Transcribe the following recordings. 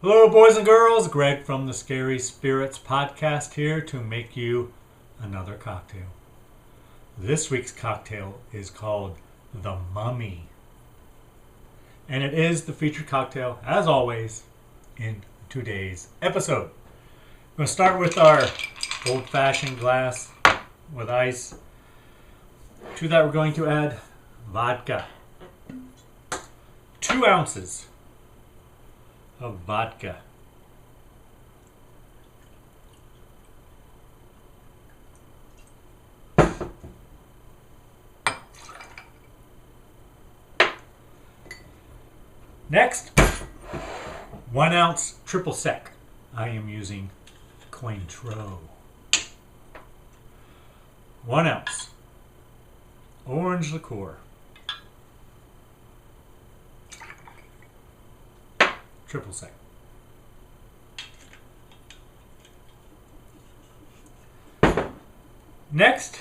Hello, boys and girls. Greg from the Scary Spirits podcast here to make you another cocktail. This week's cocktail is called The Mummy. And it is the featured cocktail, as always, in today's episode. I'm going to start with our old-fashioned glass with ice. To that, we're going to add vodka. 2 ounces of vodka. Next, 1 ounce triple sec. I am using Cointreau. 1 ounce orange liqueur. Triple sec. Next,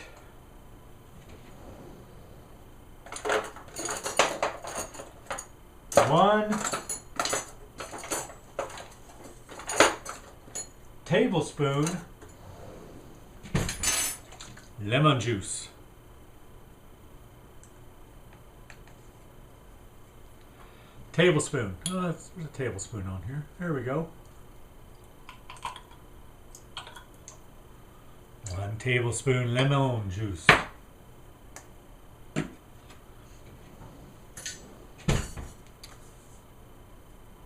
one tablespoon lemon juice. Tablespoon. Oh, there's a tablespoon on here. There we go. 1 tablespoon lemon juice.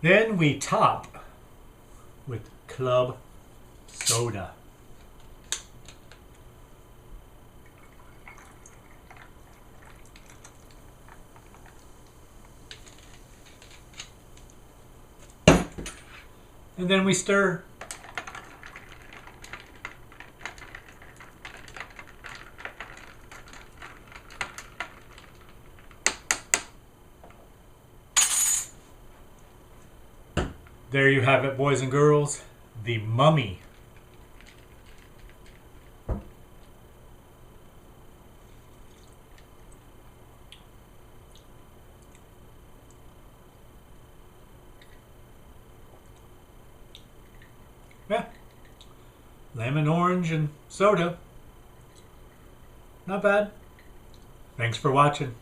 Then we top with club soda. And then we stir. There you have it, boys and girls. The Mummy. Yeah. Lemon, orange, and soda. Not bad. Thanks for watching.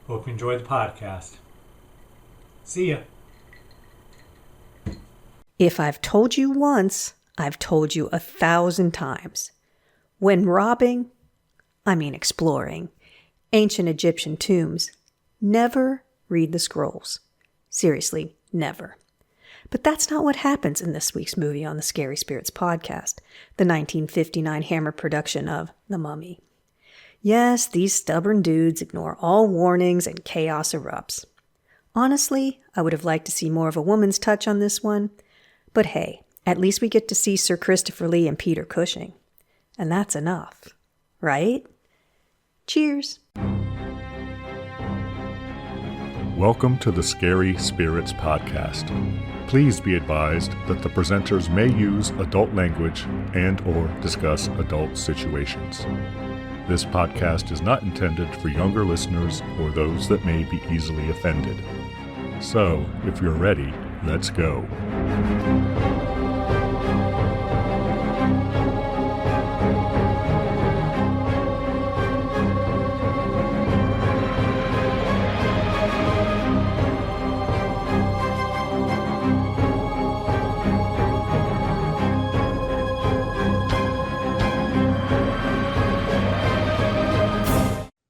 Hope you enjoyed the podcast. See ya. If I've told you once, I've told you 1,000 times. When exploring ancient Egyptian tombs, never read the scrolls. Seriously, never. But that's not what happens in this week's movie on the Scary Spirits podcast, the 1959 Hammer production of The Mummy. Yes, these stubborn dudes ignore all warnings and chaos erupts. Honestly, I would have liked to see more of a woman's touch on this one, but hey, at least we get to see Sir Christopher Lee and Peter Cushing. And that's enough, right? Cheers! Welcome to the Scary Spirits podcast. Please be advised that the presenters may use adult language and/or discuss adult situations. This podcast is not intended for younger listeners or those that may be easily offended. So, if you're ready, let's go.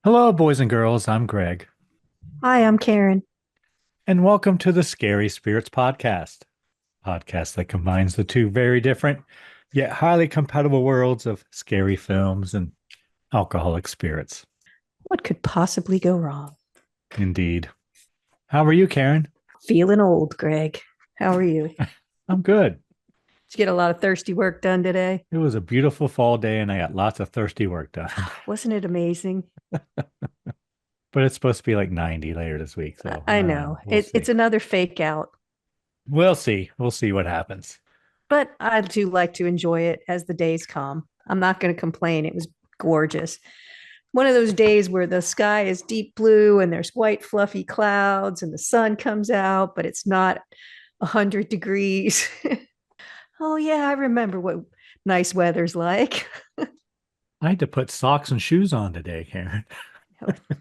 Hello, boys and girls. I'm Greg. Hi, I'm Karen. And welcome to the Scary Spirits podcast. Podcast that combines the two very different, yet highly compatible worlds of scary films and alcoholic spirits. What could possibly go wrong? Indeed. How are you, Karen? Feeling old, Greg. How are you? I'm good. Did you get a lot of thirsty work done today? It was a beautiful fall day and I got lots of thirsty work done. Wasn't it amazing? But it's supposed to be like 90 later this week. So I know. It's another fake out. We'll see. We'll see what happens. But I do like to enjoy it as the days come. I'm not going to complain. It was gorgeous. One of those days where the sky is deep blue and there's white fluffy clouds and the sun comes out, but it's not 100 degrees. Oh, yeah, I remember what nice weather's like. I had to put socks and shoes on today, Karen.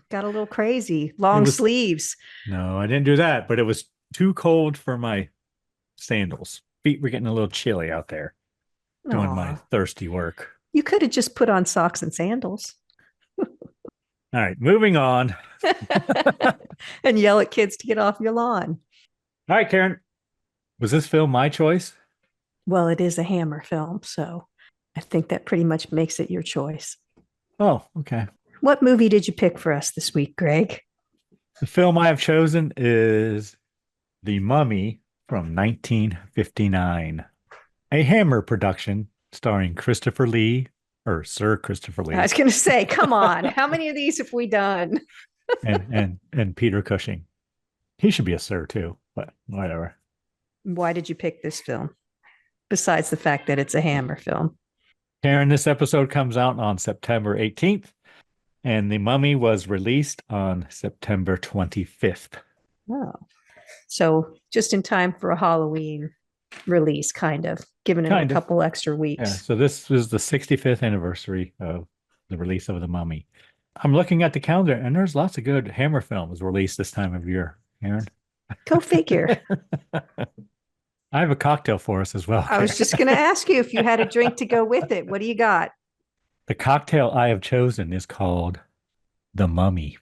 Got a little crazy. Long sleeves. No, I didn't do that, but it was too cold for my sandals. Feet were getting a little chilly out there doing my thirsty work. You could have just put on socks and sandals. All right, moving on. And yell at kids to get off your lawn. All right, Karen. Was this film my choice? Well, it is a Hammer film, so I think that pretty much makes it your choice. Oh, okay. What movie did you pick for us this week, Greg? The film I have chosen is The Mummy from 1959, a Hammer production starring Christopher Lee, or Sir Christopher Lee. I was going to say, come on, how many of these have we done? and Peter Cushing. He should be a sir too, but whatever. Why did you pick this film? Besides the fact that it's a Hammer film. Karen, this episode comes out on September 18th, and The Mummy was released on September 25th. Oh, so just in time for a Halloween release, kind of, giving it a couple extra weeks. Yeah, so this is the 65th anniversary of the release of The Mummy. I'm looking at the calendar, and there's lots of good Hammer films released this time of year, Karen. Go figure. I have a cocktail for us as well. I was just going to ask you if you had a drink to go with it. What do you got? The cocktail I have chosen is called The Mummy.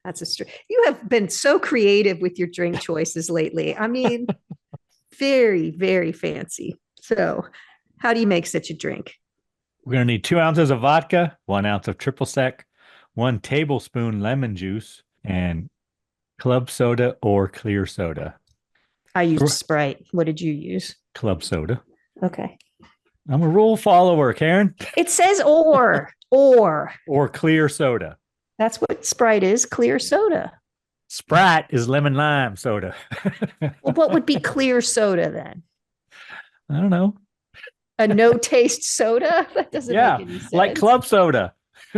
That's you have been so creative with your drink choices lately. I mean, very, very fancy. So how do you make such a drink? We're going to need 2 ounces of vodka, 1 ounce of triple sec, 1 tablespoon lemon juice, and club soda or clear soda. I used Sprite. What did you use? Club soda. Okay. I'm a rule follower, Karen. It says or clear soda. That's what Sprite is, clear soda. Sprite is lemon lime soda. Well, what would be clear soda then? I don't know. A no taste soda? That doesn't make any sense. Like club soda.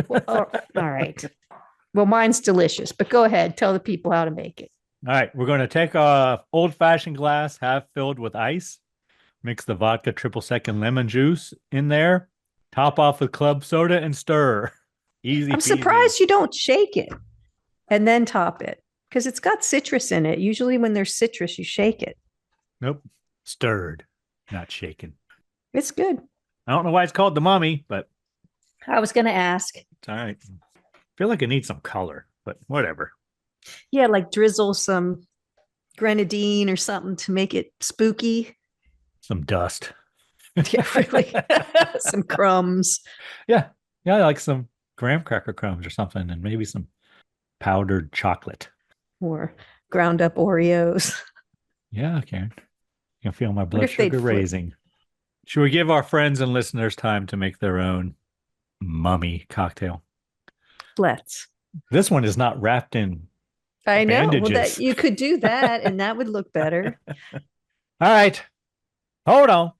Well, all right. Well, mine's delicious, but go ahead. Tell the people how to make it. All right. We're going to take a old-fashioned glass, half filled with ice. Mix the vodka, triple sec, and lemon juice in there. Top off with club soda and stir. Easy. I'm surprised you don't shake it and then top it because it's got citrus in it. Usually when there's citrus, you shake it. Nope. Stirred, not shaken. It's good. I don't know why it's called The Mummy, but I was going to ask. It's all right. I feel like it needs some color, but whatever. Yeah, like drizzle some grenadine or something to make it spooky. Some dust. Yeah, really. Some crumbs. Yeah. Yeah, like some graham cracker crumbs or something, and maybe some powdered chocolate. Or ground up Oreos. Yeah, Karen. You can feel my blood sugar raising. Should we give our friends and listeners time to make their own mummy cocktail? Let's. This one is not wrapped in I know. bandages. Well, you could do that, and that would look better. All right. Hold on.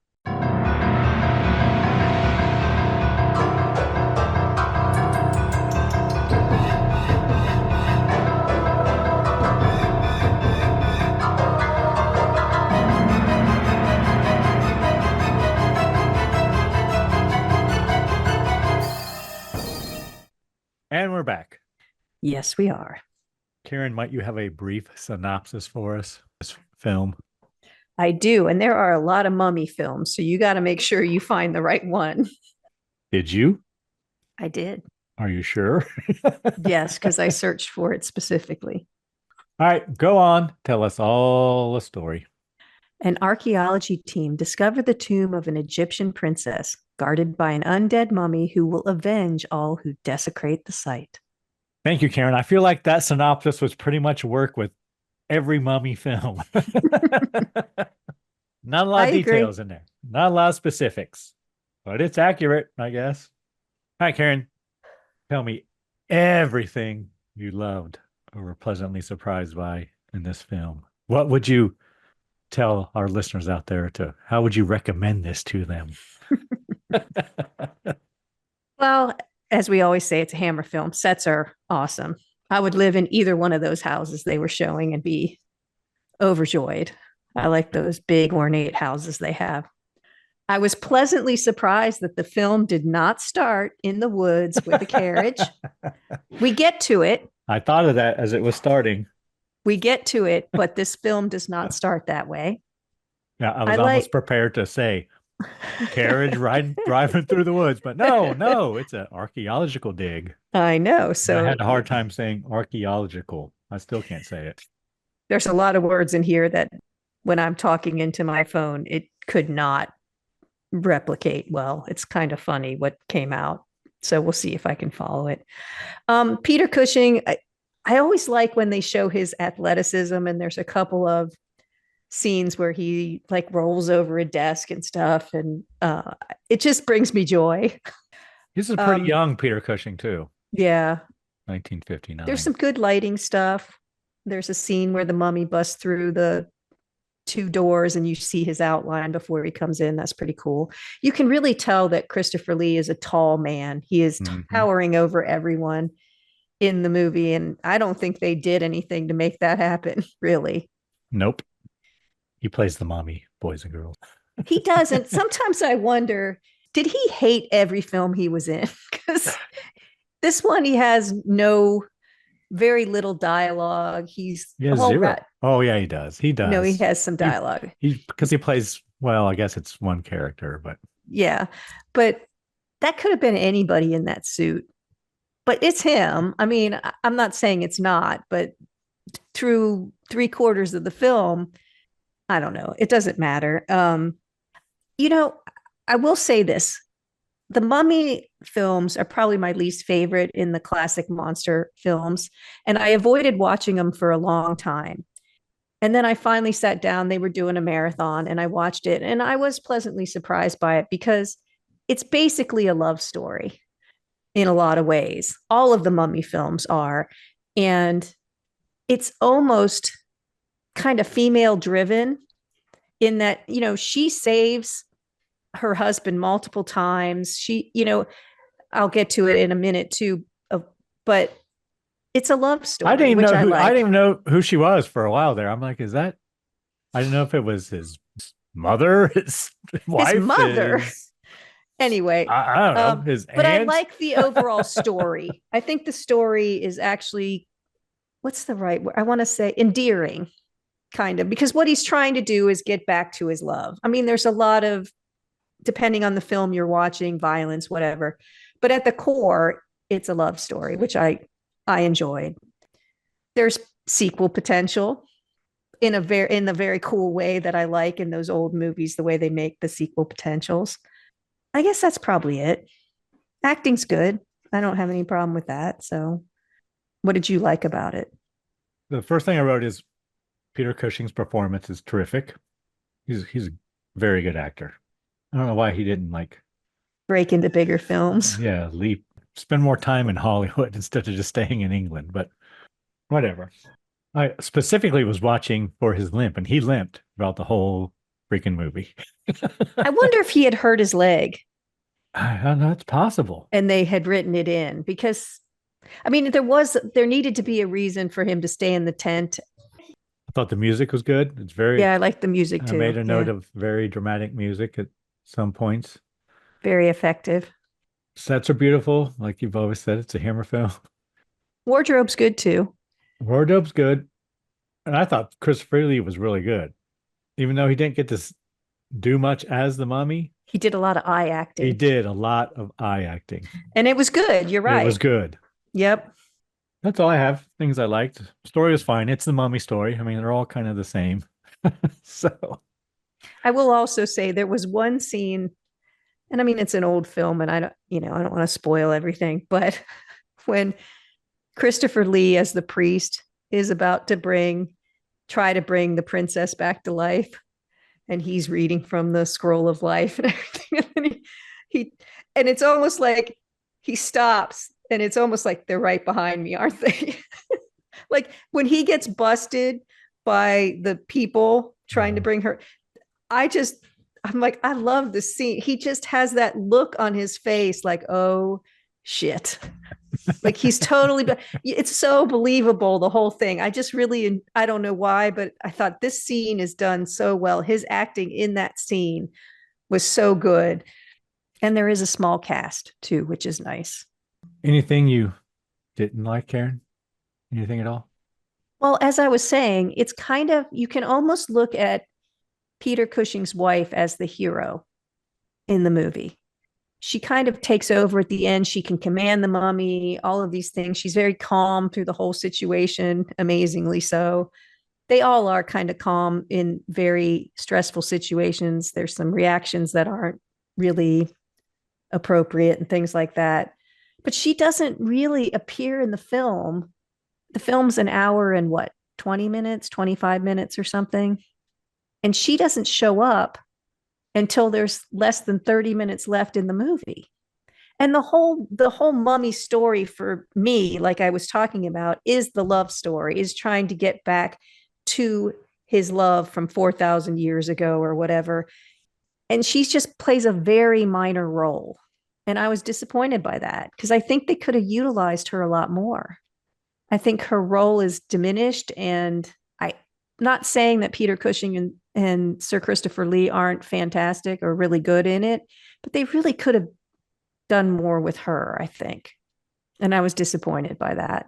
And we're back. Yes, we are. Karen, might you have a brief synopsis for us? This film. I do. And there are a lot of mummy films. So you got to make sure you find the right one. Did you? I did. Are you sure? Yes, because I searched for it specifically. All right, go on. Tell us all the story. An archaeology team discovered the tomb of an Egyptian princess guarded by an undead mummy who will avenge all who desecrate the site. Thank you, Karen. I feel like that synopsis was pretty much work with every mummy film. Not a lot of details in there. Not a lot of specifics. But it's accurate, I guess. All right, Karen. Tell me everything you loved or were pleasantly surprised by in this film. What would you tell our listeners out there how would you recommend this to them? Well, as we always say, it's a Hammer film. Sets are awesome. I would live in either one of those houses they were showing and be overjoyed. I like those big ornate houses they have. I was pleasantly surprised that the film did not start in the woods with a carriage. We get to it. I thought of that as it was starting. We get to it, but this film does not start that way. Yeah, I was almost prepared to say carriage driving through the woods, but no, it's an archaeological dig. I know. So I had a hard time saying archaeological. I still can't say it. There's a lot of words in here that when I'm talking into my phone, it could not replicate well. It's kind of funny what came out. So we'll see if I can follow it. Peter Cushing, I always like when they show his athleticism, and there's a couple of scenes where he like rolls over a desk and stuff, and it just brings me joy. He's a pretty young Peter Cushing too. Yeah. 1959. There's some good lighting stuff. There's a scene where the mummy busts through the 2 doors and you see his outline before he comes in. That's pretty cool. You can really tell that Christopher Lee is a tall man. He is towering over everyone in the movie. And I don't think they did anything to make that happen, really. Nope. He plays the mommy, boys and girls. He doesn't. Sometimes I wonder, did he hate every film he was in? Because this one, he has very little dialogue. He's zero. Oh yeah, he does. He does. No, he has some dialogue. Because he plays, well, I guess it's one character, but yeah. But that could have been anybody in that suit. But it's him. I mean, I'm not saying it's not, but through 3/4 of the film, I don't know. It doesn't matter. I will say this. The Mummy films are probably my least favorite in the classic monster films. And I avoided watching them for a long time. And then I finally sat down. They were doing a marathon and I watched it. And I was pleasantly surprised by it because it's basically a love story in a lot of ways. All of the Mummy films are. And it's almost kind of female driven in that, she saves her husband multiple times. She, I'll get to it in a minute too, but it's a love story. I didn't even know who she was for a while there. I'm like, I didn't know if it was his mother, his wife, his mother. Anyway, I don't know. But I like the overall story. I think the story is actually, what's the right word? I want to say endearing, kind of, because what he's trying to do is get back to his love. I mean, there's a lot of, depending on the film you're watching, violence, whatever. But at the core, it's a love story, which I enjoyed. There's sequel potential in the very cool way that I like in those old movies, the way they make the sequel potentials. I guess that's probably it. Acting's good. I don't have any problem with that. So what did you like about it? The first thing I wrote is Peter Cushing's performance is terrific. He's a very good actor. I don't know why he didn't break into bigger films. Yeah, spend more time in Hollywood instead of just staying in England, but whatever. I specifically was watching for his limp, and he limped throughout the whole freaking movie. I wonder if he had hurt his leg. I don't know, it's possible. And they had written it in because, I mean, there needed to be a reason for him to stay in the tent. I thought the music was good. It's I like the music too. I made a note of very dramatic music at some points. Very effective. Sets are beautiful. Like you've always said, it's a Hammer film. Wardrobe's good too. Wardrobe's good. And I thought Christopher Lee was really good. Even though he didn't get to do much as the mummy. He did a lot of eye acting. He did a lot of eye acting. And it was good. You're right. It was good. Yep. That's all I have. Things I liked. Story was fine. It's the mummy story. I mean, they're all kind of the same. So I will also say there was one scene, and I mean, it's an old film and I don't want to spoil everything, but when Christopher Lee as the priest is about to try to bring the princess back to life, and he's reading from the scroll of life and everything, and it's almost like he stops, and it's almost like they're right behind me, aren't they? Like when he gets busted by the people trying to bring her, I'm like, I love the scene. He just has that look on his face like, oh shit. Like he's totally, it's so believable, the whole thing. I just really, I don't know why, but I thought this scene is done so well. His acting in that scene was so good. And there is a small cast too, which is nice. Anything you didn't like, Karen? Anything at all? Well, as I was saying, it's kind of, you can almost look at Peter Cushing's wife as the hero in the movie. She kind of takes over at the end. She can command the mummy, all of these things. She's very calm through the whole situation, amazingly so. They all are kind of calm in very stressful situations. There's some reactions that aren't really appropriate and things like that. But she doesn't really appear in the film. The film's an hour and 20 minutes, 25 minutes or something. And she doesn't show up until there's less than 30 minutes left in the movie. And the whole mummy story for me, like I was talking about, is the love story, is trying to get back to his love from 4,000 years ago or whatever. And she just plays a very minor role. And I was disappointed by that because I think they could have utilized her a lot more. I think her role is diminished, and I'm not saying that Peter Cushing and Sir Christopher Lee aren't fantastic or really good in it, but they really could have done more with her, I think. And I was disappointed by that.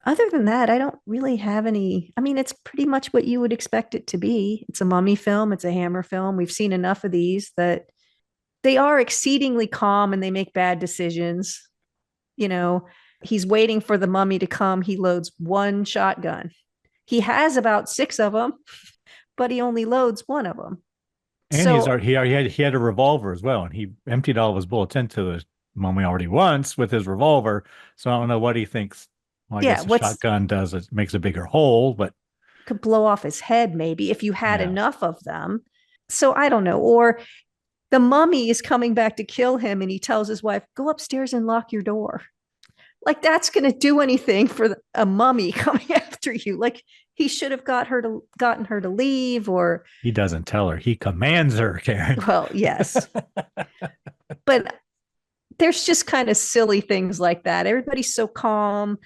Other than that, I don't really have any. I mean, it's pretty much what you would expect it to be. It's a mummy film. It's a Hammer film. We've seen enough of these that they are exceedingly calm and they make bad decisions. You know, he's waiting for the mummy to come. He loads one shotgun. He has about 6 of them, but he only loads one of them. And So, he had a revolver as well, and he emptied all of his bullets into the mummy already once with his revolver. So I don't know what he thinks. Well, I guess a shotgun does, it makes a bigger hole, but could blow off his head maybe if you had enough of them. So I don't know. Or the mummy is coming back to kill him, and he tells his wife, "Go upstairs and lock your door." Like that's going to do anything for a mummy coming after you. Like he should have gotten her to leave, or he doesn't tell her. He commands her, Karen. Well, yes. But there's just kind of silly things like that. Everybody's so calm.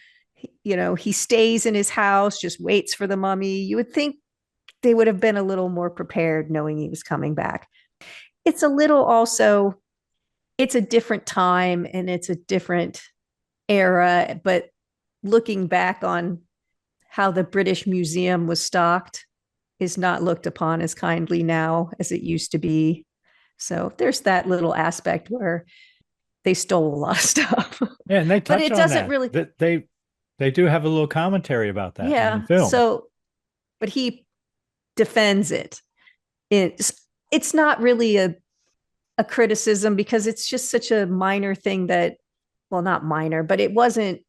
You know, he stays in his house, just waits for the mummy. You would think they would have been a little more prepared knowing he was coming back. It's a little also, it's a different time and it's a different era, but looking back on how the British Museum was stocked is not looked upon as kindly now as it used to be. So there's that little aspect where they stole a lot of stuff. Yeah, and they touch but it on doesn't that. really. They do have a little commentary about that in the film. So, but he defends it. It's not really a criticism because it's just such a minor thing that, well, not minor, but it wasn't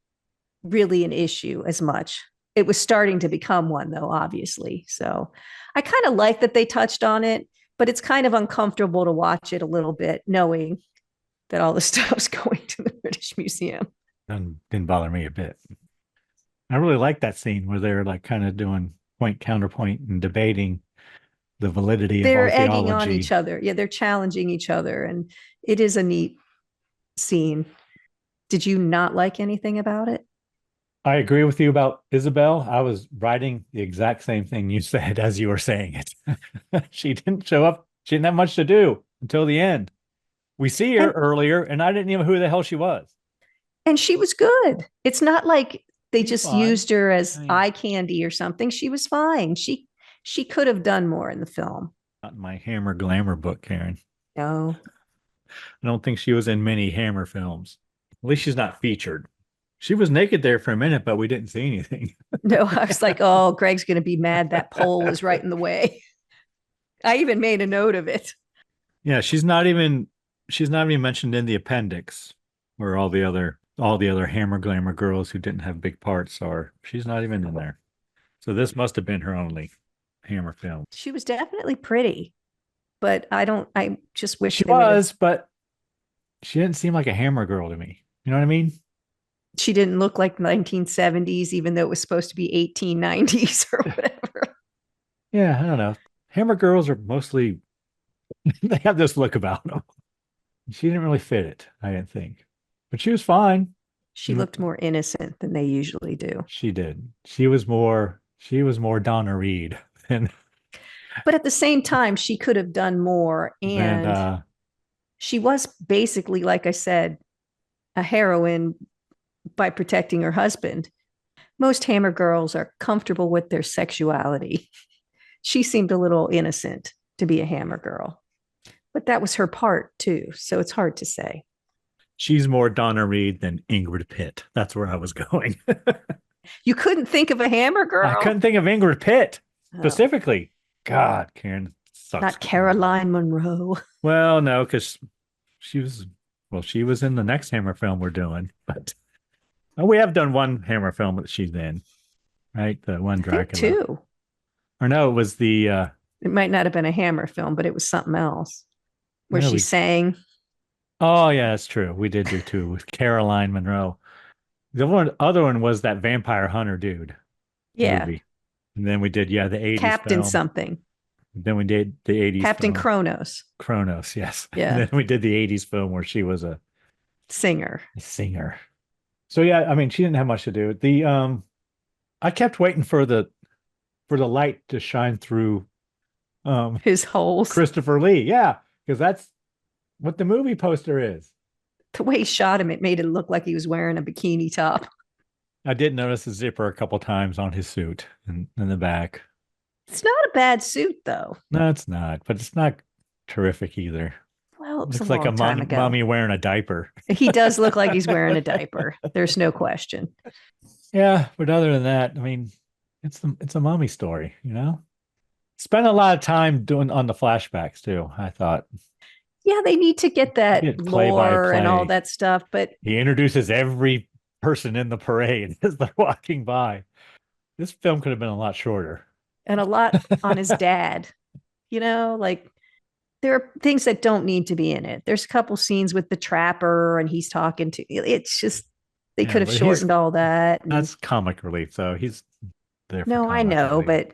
really an issue as much. It was starting to become one, though, obviously. So I kind of like that they touched on it, but it's kind of uncomfortable to watch it a little bit, knowing that all the stuff's going to the British Museum. Didn't bother me a bit. I really like that scene where they're like kind of doing point counterpoint and debating the validity of archaeology. They're egging on each other. Yeah, they're challenging each other, and it is a neat scene. Did you not like anything about it? I agree with you about Isabel. I was writing the exact same thing you said as you were saying it. She didn't show up. She didn't have much to do until the end. We see her earlier, and I didn't even know who the hell she was. And she was good. It's not like they just fine. used her as eye candy or something. She was fine. She could have done more in the film. Not in my Hammer glamour book, Karen. No. I don't think she was in many Hammer films. At least she's not featured. She was naked there for a minute, but we didn't see anything. No, I was like, oh, Greg's going to be mad that pole was right in the way. I even made a note of it. Yeah, she's not even mentioned in the appendix where all the other Hammer glamour girls who didn't have big parts are. She's not even in there. So this must have been her only Hammer film. She was definitely pretty, but I just wish she was, but she didn't seem like a Hammer girl to me. You know what I mean? She didn't look like 1970s, even though it was supposed to be 1890s or whatever. Yeah, I don't know. Hammer girls are mostly, they have this look about them. She didn't really fit it, I didn't think. But she was fine. She looked more innocent than they usually do. She did. She was more Donna Reed than But at the same time, she could have done more. And she was basically, like I said, a heroine by protecting her husband. Most Hammer girls are comfortable with their sexuality. She seemed a little innocent to be a Hammer girl, but that was her part too. So it's hard to say. she's more Donna Reed than Ingrid Pitt. That's where I was going. You couldn't think of a Hammer girl? I couldn't think of Ingrid Pitt specifically. God, Karen sucks. Not Caroline Munro. Well, no, because she was in the next Hammer film we're doing, but we have done one Hammer film that she's in, right? The one Dracula. I think two. Or no, it was the it might not have been a Hammer film, but it was something else where she sang. Oh yeah, that's true. We did do two with Caroline Munro. The other one was that vampire hunter dude. Yeah. Movie. And then we did, the 80s Captain film. Something. Then we did the 80s Captain film. Kronos. Kronos, yes. Yeah. And then we did the 80s film where she was a singer. So yeah, I mean, she didn't have much to do. I kept waiting for the light to shine through his holes. Christopher Lee. Yeah, because that's what the movie poster is. The way he shot him, it made it look like he was wearing a bikini top. I did notice the zipper a couple times on his suit in the back. It's not a bad suit, though. No, it's not, but it's not terrific either. Well, it looks like a mummy wearing a diaper. He does look like he's wearing a diaper. There's no question. Yeah, but other than that, I mean, it's a mummy story, Spent a lot of time doing on the flashbacks too, I thought. Yeah, they need to get that lore and all that stuff, but he introduces every person in the parade as they're walking by. This film could have been a lot shorter. And a lot on his dad. Like there are things that don't need to be in it. There's a couple scenes with the trapper and he's talking to, it's just, they could have shortened all that. That's comic relief, though. He's there. No, I know, but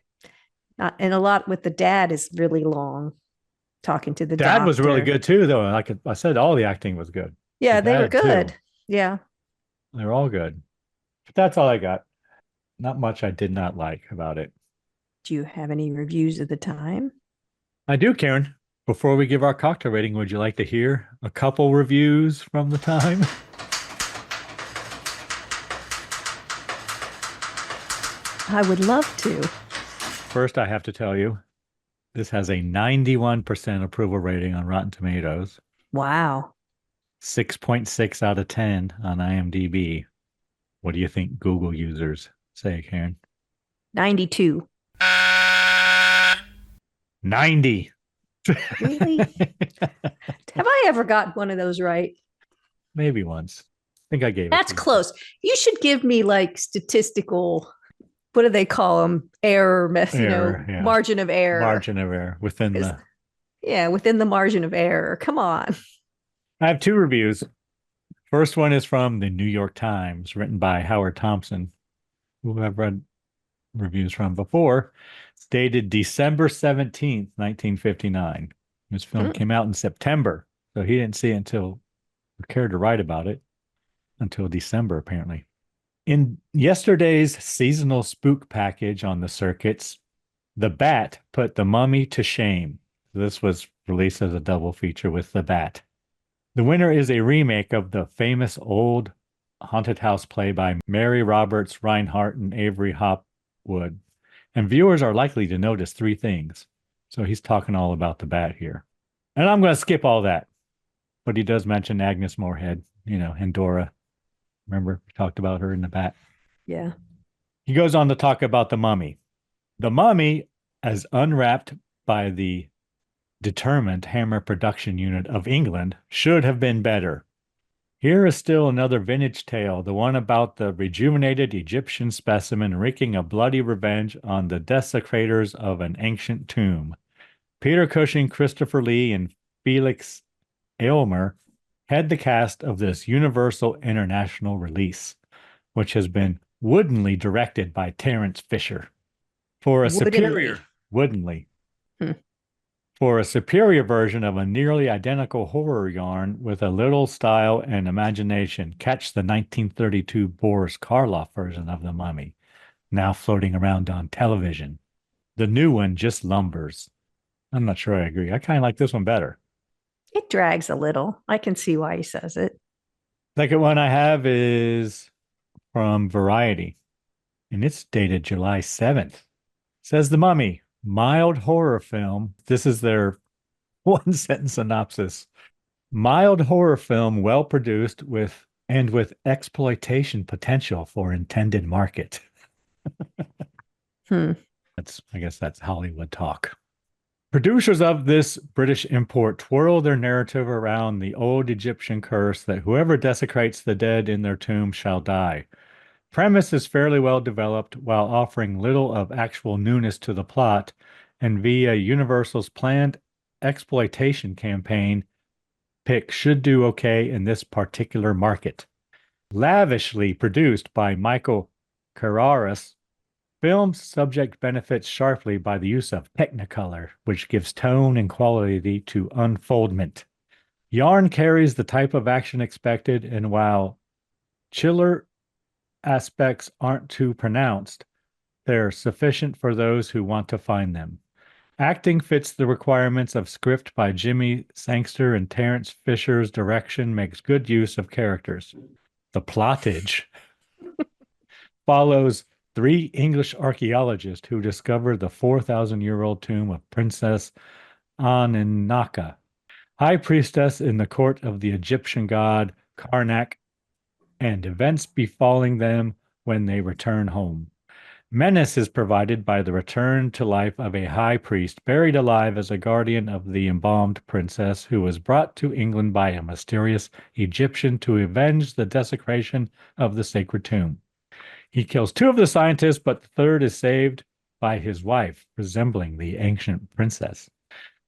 not, and a lot with the dad is really long. Talking to the dad doctor. Was really good too, though. Like I said, all the acting was good. Yeah, they were good. Too. Yeah, they were all good. But that's all I got. Not much I did not like about it. Do you have any reviews of the time? I do, Karen. Before we give our cocktail rating, would you like to hear a couple reviews from the time? I would love to. First, I have to tell you, this has a 91% approval rating on Rotten Tomatoes. Wow. 6.6 out of 10 on IMDb. What do you think Google users say, Karen? 92. 90. Really? Have I ever got one of those right? Maybe once. I think I gave it. That's close. You should give me like statistical, what do they call them? Margin of error. Margin of error within the margin of error. Come on. I have two reviews. First one is from the New York Times, written by Howard Thompson, who I've read reviews from before. It's dated December 17th, 1959. This film came out in September, so he didn't see it until, or cared to write about it, until December, apparently. In yesterday's seasonal spook package on the circuits, The Bat put The Mummy to shame. This was released as a double feature with The Bat. The winner is a remake of the famous old haunted house play by Mary Roberts, Reinhardt, and Avery Hopwood. And viewers are likely to notice three things. So he's talking all about The Bat here. And I'm going to skip all that. But he does mention Agnes Moorehead, and Dora. Remember, we talked about her in The Bat. Yeah. He goes on to talk about The Mummy. The Mummy, as unwrapped by the determined Hammer production unit of England, should have been better. Here is still another vintage tale, the one about the rejuvenated Egyptian specimen wreaking a bloody revenge on the desecrators of an ancient tomb. Peter Cushing, Christopher Lee, and Felix Aylmer head the cast of this universal international release, which has been woodenly directed by Terence Fisher. For a superior... Woodenly. For a superior version of a nearly identical horror yarn with a little style and imagination, catch the 1932 Boris Karloff version of The Mummy, now floating around on television. The new one just lumbers. I'm not sure I agree. I kind of like this one better. It drags a little. I can see why he says it. Second one I have is from Variety, and it's dated July 7th. Says The Mummy, mild horror film. This is their one sentence synopsis. Mild horror film, well produced with exploitation potential for intended market. I guess that's Hollywood talk. Producers of this British import twirl their narrative around the old Egyptian curse that whoever desecrates the dead in their tomb shall die. Premise is fairly well developed while offering little of actual newness to the plot, and via Universal's planned exploitation campaign, pick should do okay in this particular market. Lavishly produced by Michael Carraris, film's subject benefits sharply by the use of Technicolor, which gives tone and quality to unfoldment. Yarn carries the type of action expected, and while chiller aspects aren't too pronounced, they're sufficient for those who want to find them. Acting fits the requirements of script by Jimmy Sangster, and Terence Fisher's direction makes good use of characters. The plottage follows 3 English archaeologists who discover the 4,000-year-old tomb of Princess Aninaka, high priestess in the court of the Egyptian god Karnak, and events befalling them when they return home. Menace is provided by the return to life of a high priest buried alive as a guardian of the embalmed princess who was brought to England by a mysterious Egyptian to avenge the desecration of the sacred tomb. He kills 2 of the scientists, but the third is saved by his wife, resembling the ancient princess.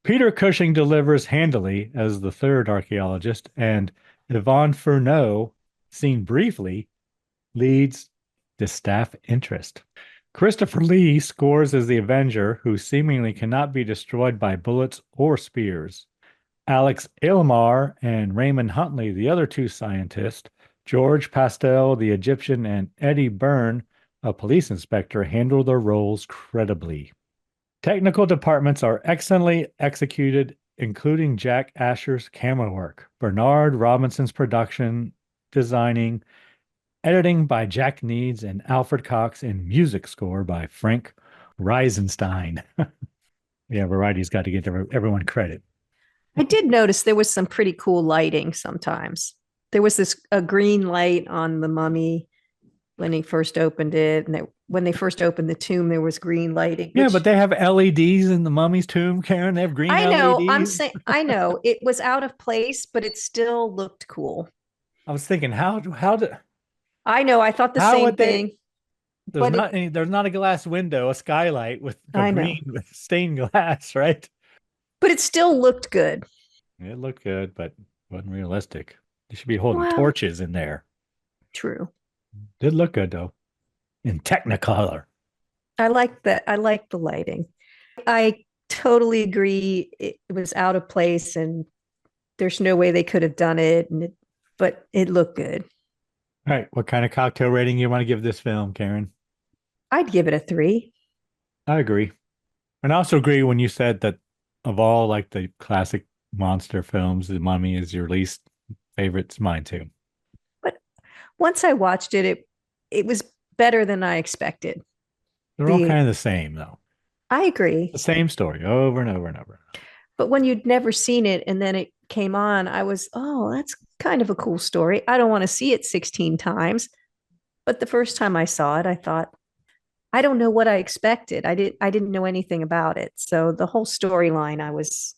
Peter Cushing delivers handily as the third archaeologist, and Yvonne Furneaux, seen briefly, leads the staff interest. Christopher Lee scores as the Avenger, who seemingly cannot be destroyed by bullets or spears. Alex Aylmar and Raymond Huntley, the other 2 scientists, George Pastel, the Egyptian, and Eddie Byrne, a police inspector, handle their roles credibly. Technical departments are excellently executed, including Jack Asher's camera work, Bernard Robinson's production designing, editing by Jack Needs and Alfred Cox, and music score by Frank Reisenstein. Yeah, Variety's got to give everyone credit. I did notice there was some pretty cool lighting sometimes. There was a green light on the mummy when he first opened it, and when they first opened the tomb, there was green lighting. Yeah, but they have LEDs in the mummy's tomb, Karen. They have green LEDs. I know. I'm saying I know it was out of place, but it still looked cool. I was thinking, how did I know. I thought the same thing. There's not a glass window, a skylight with green with stained glass, right? But it still looked good. It looked good, but it wasn't realistic. They should be holding torches in there. True. Did look good though. In Technicolor. I like that. I like the lighting. I totally agree. It was out of place, and there's no way they could have done it. But it looked good. All right. What kind of cocktail rating you want to give this film, Karen? I'd give it a 3. I agree. And I also agree when you said that of all like the classic monster films, The Mummy is your least favorite. It's mine too. But once I watched it, it was better than I expected. They're all kind of the same though. I agree. The same story over and over and over. But when you'd never seen it and then it came on, I was, that's kind of a cool story. I don't want to see it 16 times. But the first time I saw it, I thought, I don't know what I expected. I didn't know anything about it. So the whole storyline I was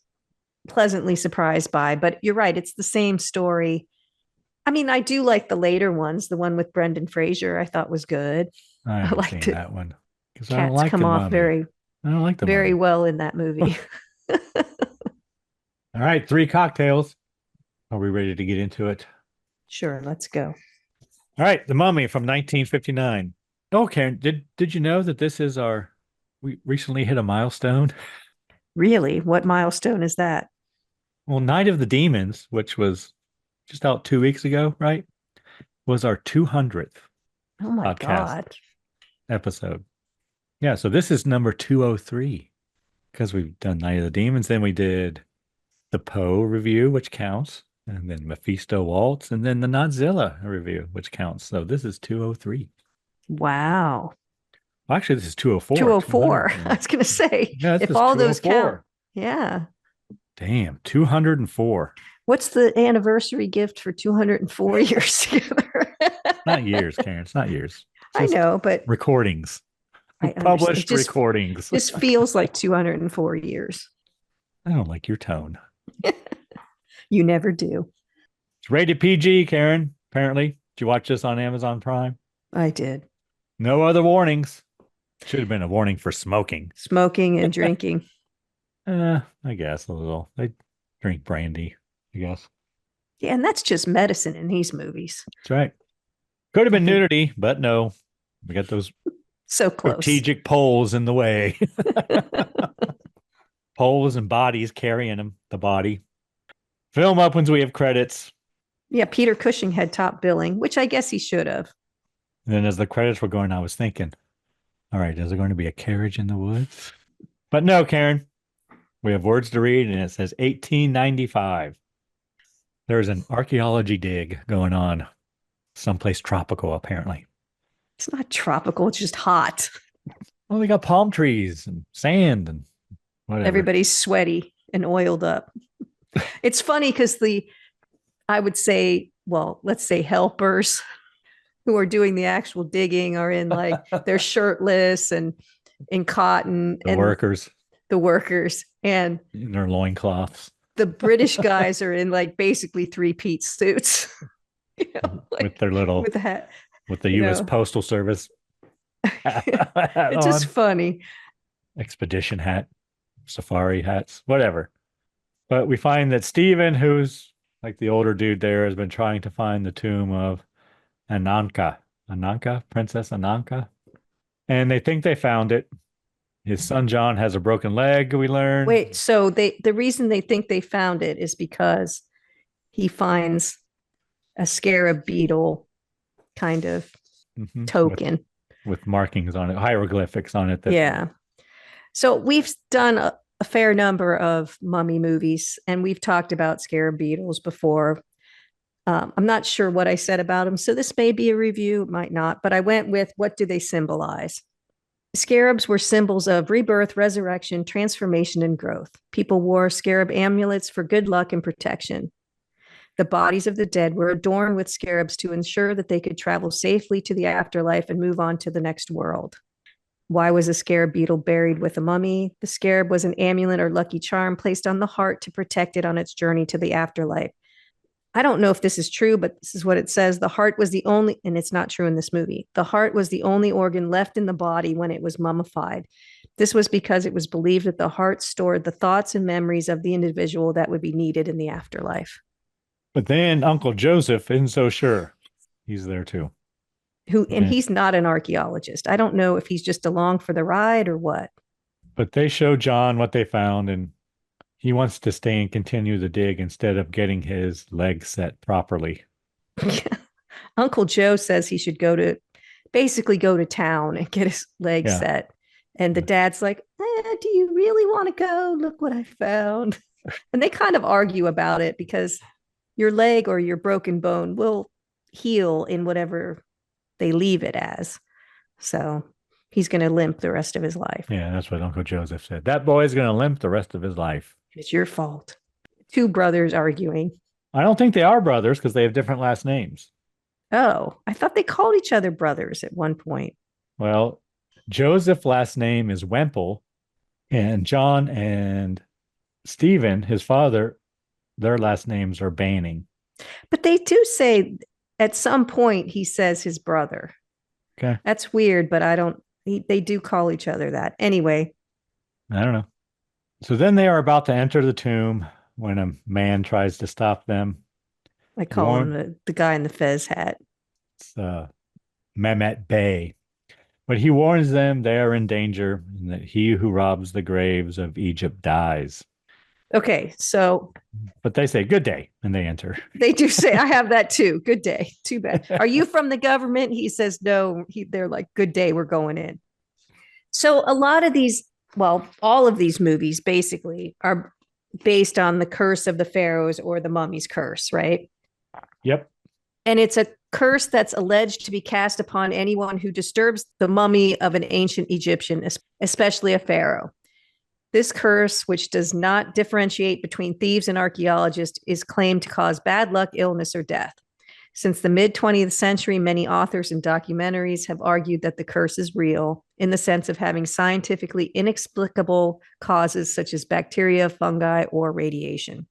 pleasantly surprised by. But you're right, it's the same story. I mean, I do like the later ones. The one with Brendan Fraser I thought was good. I liked that one. Cats I don't like come off very well in that movie. All right, 3 cocktails. Are we ready to get into it? Sure, let's go. All right, The Mummy from 1959. Oh, Karen, did you know that this is we recently hit a milestone? Really? What milestone is that? Well, Night of the Demons, which was just out 2 weeks ago, right? Was our 200th Oh my podcast God. episode. Yeah, so this is number 203 because we've done Night of the Demons. Then we did the Poe review, which counts, and then Mephisto Waltz, and then the Nodzilla review, which counts. So this is 203. Wow. Well, actually, this is 204. 204. I was going to say, yeah, if all those count. 204. Yeah. Damn, 204. What's the anniversary gift for 204 years together? Not years, Karen. It's not years. I know, but recordings. I Published recordings. This feels like 204 years. I don't like your tone. You never do. It's rated PG, Karen. Apparently. Did you watch this on Amazon Prime? I did. No other warnings. Should have been a warning for smoking. Smoking and drinking. I guess a little. They drink brandy, I guess. Yeah, and that's just medicine in these movies. That's right. Could have been nudity, but no. We got those so close strategic poles in the way. Poles and bodies carrying them, the body. Film opens, we have credits. Yeah, Peter Cushing had top billing, which I guess he should have. And then as the credits were going, I was thinking, all right, is there going to be a carriage in the woods? But no, Karen. We have words to read, and it says 1895. There's an archaeology dig going on someplace tropical, apparently. It's not tropical. It's just hot. Well, they got palm trees and sand and whatever. Everybody's sweaty and oiled up. It's funny because I would say, well, let's say helpers who are doing the actual digging are in like, they're shirtless and in cotton. The workers. And in their loincloths. The British guys are in like basically 3-piece suits. Like, with their little, with the hat. With the U.S. Postal Service. It's just funny. Expedition hat, safari hats, whatever. But we find that Stephen, who's like the older dude there, has been trying to find the tomb of Princess Ananka. And they think they found it. His son John has a broken leg, we learn. Wait, so the reason they think they found it is because he finds a scarab beetle kind of token. With markings on it, hieroglyphics on it. Yeah. So we've done a fair number of mummy movies, and we've talked about scarab beetles before. I'm not sure what I said about them, so this may be a review, it might not, but I went with, what do they symbolize? Scarabs were symbols of rebirth, resurrection, transformation, and growth. People wore scarab amulets for good luck and protection. The bodies of the dead were adorned with scarabs to ensure that they could travel safely to the afterlife and move on to the next world. Why was a scarab beetle buried with a mummy? The scarab was an amulet or lucky charm placed on the heart to protect it on its journey to the afterlife. I don't know if this is true, but this is what it says. The heart was the only, and it's not true in this movie, the heart was the only organ left in the body when it was mummified. This was because it was believed that the heart stored the thoughts and memories of the individual that would be needed in the afterlife. But then Uncle Joseph isn't so sure. He's there too. And he's not an archaeologist. I don't know if he's just along for the ride or what. But they show John what they found, and he wants to stay and continue the dig instead of getting his leg set properly. Uncle Joe says he should go to town and get his leg set. And the dad's like, do you really want to go? Look what I found. And they kind of argue about it because your leg or your broken bone will heal in whatever they leave it as. So he's going to limp the rest of his life. Yeah, that's what Uncle Joseph said. That boy's going to limp the rest of his life. It's your fault. Two brothers arguing. I don't think they are brothers because they have different last names. Oh, I thought they called each other brothers at one point. Well, Joseph's last name is Wemple, and John and Stephen, his father, their last names are Banning. But they do say at some point he says his brother. Okay. That's weird, but they do call each other that. Anyway. I don't know. So then they are about to enter the tomb when a man tries to stop them. I call him the guy in the fez hat. It's Mehmet Bey. But he warns them they are in danger and that he who robs the graves of Egypt dies. Okay, so But they say, good day, and they enter. they do say, I have that too. Good day. Too bad. Are you from the government? He says, no. They're like, good day, we're going in. So a lot of these, well, all of these movies basically are based on the curse of the pharaohs or the mummy's curse, right? Yep. And it's a curse that's alleged to be cast upon anyone who disturbs the mummy of an ancient Egyptian, especially a pharaoh. This curse, which does not differentiate between thieves and archaeologists, is claimed to cause bad luck, illness, or death. Since the mid-20th century, many authors and documentaries have argued that the curse is real in the sense of having scientifically inexplicable causes such as bacteria, fungi, or radiation.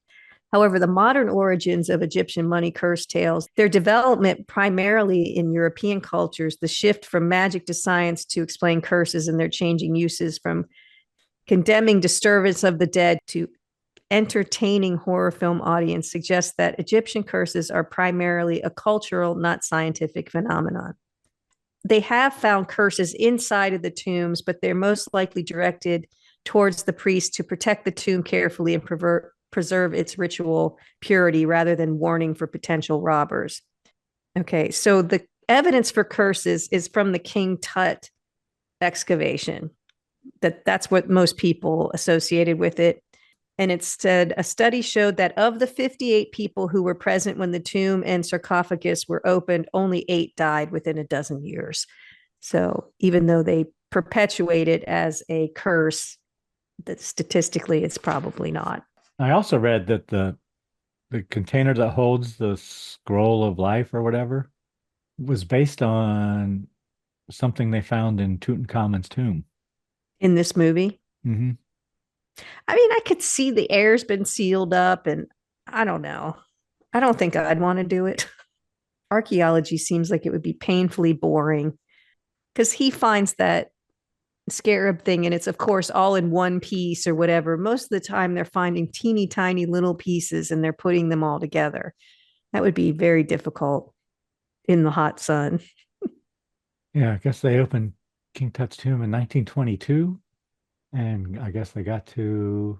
However, the modern origins of Egyptian money curse tales, their development primarily in European cultures, the shift from magic to science to explain curses and their changing uses from condemning disturbance of the dead to entertaining horror film audience suggests that Egyptian curses are primarily a cultural, not scientific phenomenon. They have found curses inside of the tombs, but they're most likely directed towards the priest to protect the tomb carefully and preserve its ritual purity rather than warning for potential robbers. Okay, so the evidence for curses is from the King Tut excavation. That's what most people associated with it. And it said a study showed that of the 58 people who were present when the tomb and sarcophagus were opened, only 8 died within a dozen years. So even though they perpetuate it as a curse, that statistically it's probably not. I also read that the container that holds the scroll of life or whatever was based on something they found in Tutankhamun's tomb. In this movie? Mm-hmm. I mean, I could see the air's been sealed up, and I don't know. I don't think I'd want to do it. Archaeology seems like it would be painfully boring because he finds that scarab thing, and it's, of course, all in one piece or whatever. Most of the time, they're finding teeny tiny little pieces and they're putting them all together. That would be very difficult in the hot sun. Yeah, I guess they opened King Tut's tomb in 1922. And I guess they got to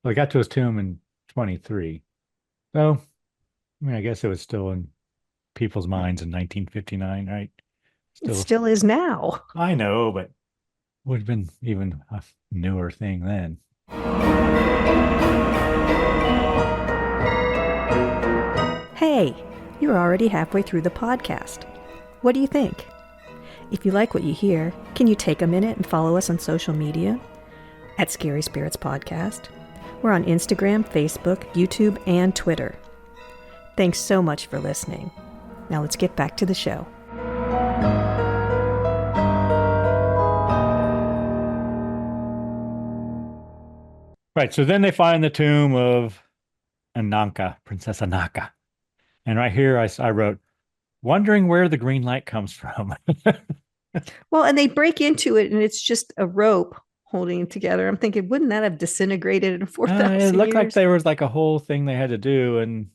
his tomb in 23. So, I mean, I guess it was still in people's minds in 1959, right? It still is now. I know, but would have been even a newer thing then. Hey, you're already halfway through the podcast. What do you think? If you like what you hear, can you take a minute and follow us on social media? At Scary Spirits Podcast. We're on Instagram, Facebook, YouTube, and Twitter. Thanks so much for listening. Now let's get back to the show. Right, so then they find the tomb of Ananka, Princess Anaka. And right here I wrote, wondering where the green light comes from. Well, and they break into it, and it's just a rope holding it together. I'm thinking, wouldn't that have disintegrated in 4,000 years? It looked like there was like a whole thing they had to do,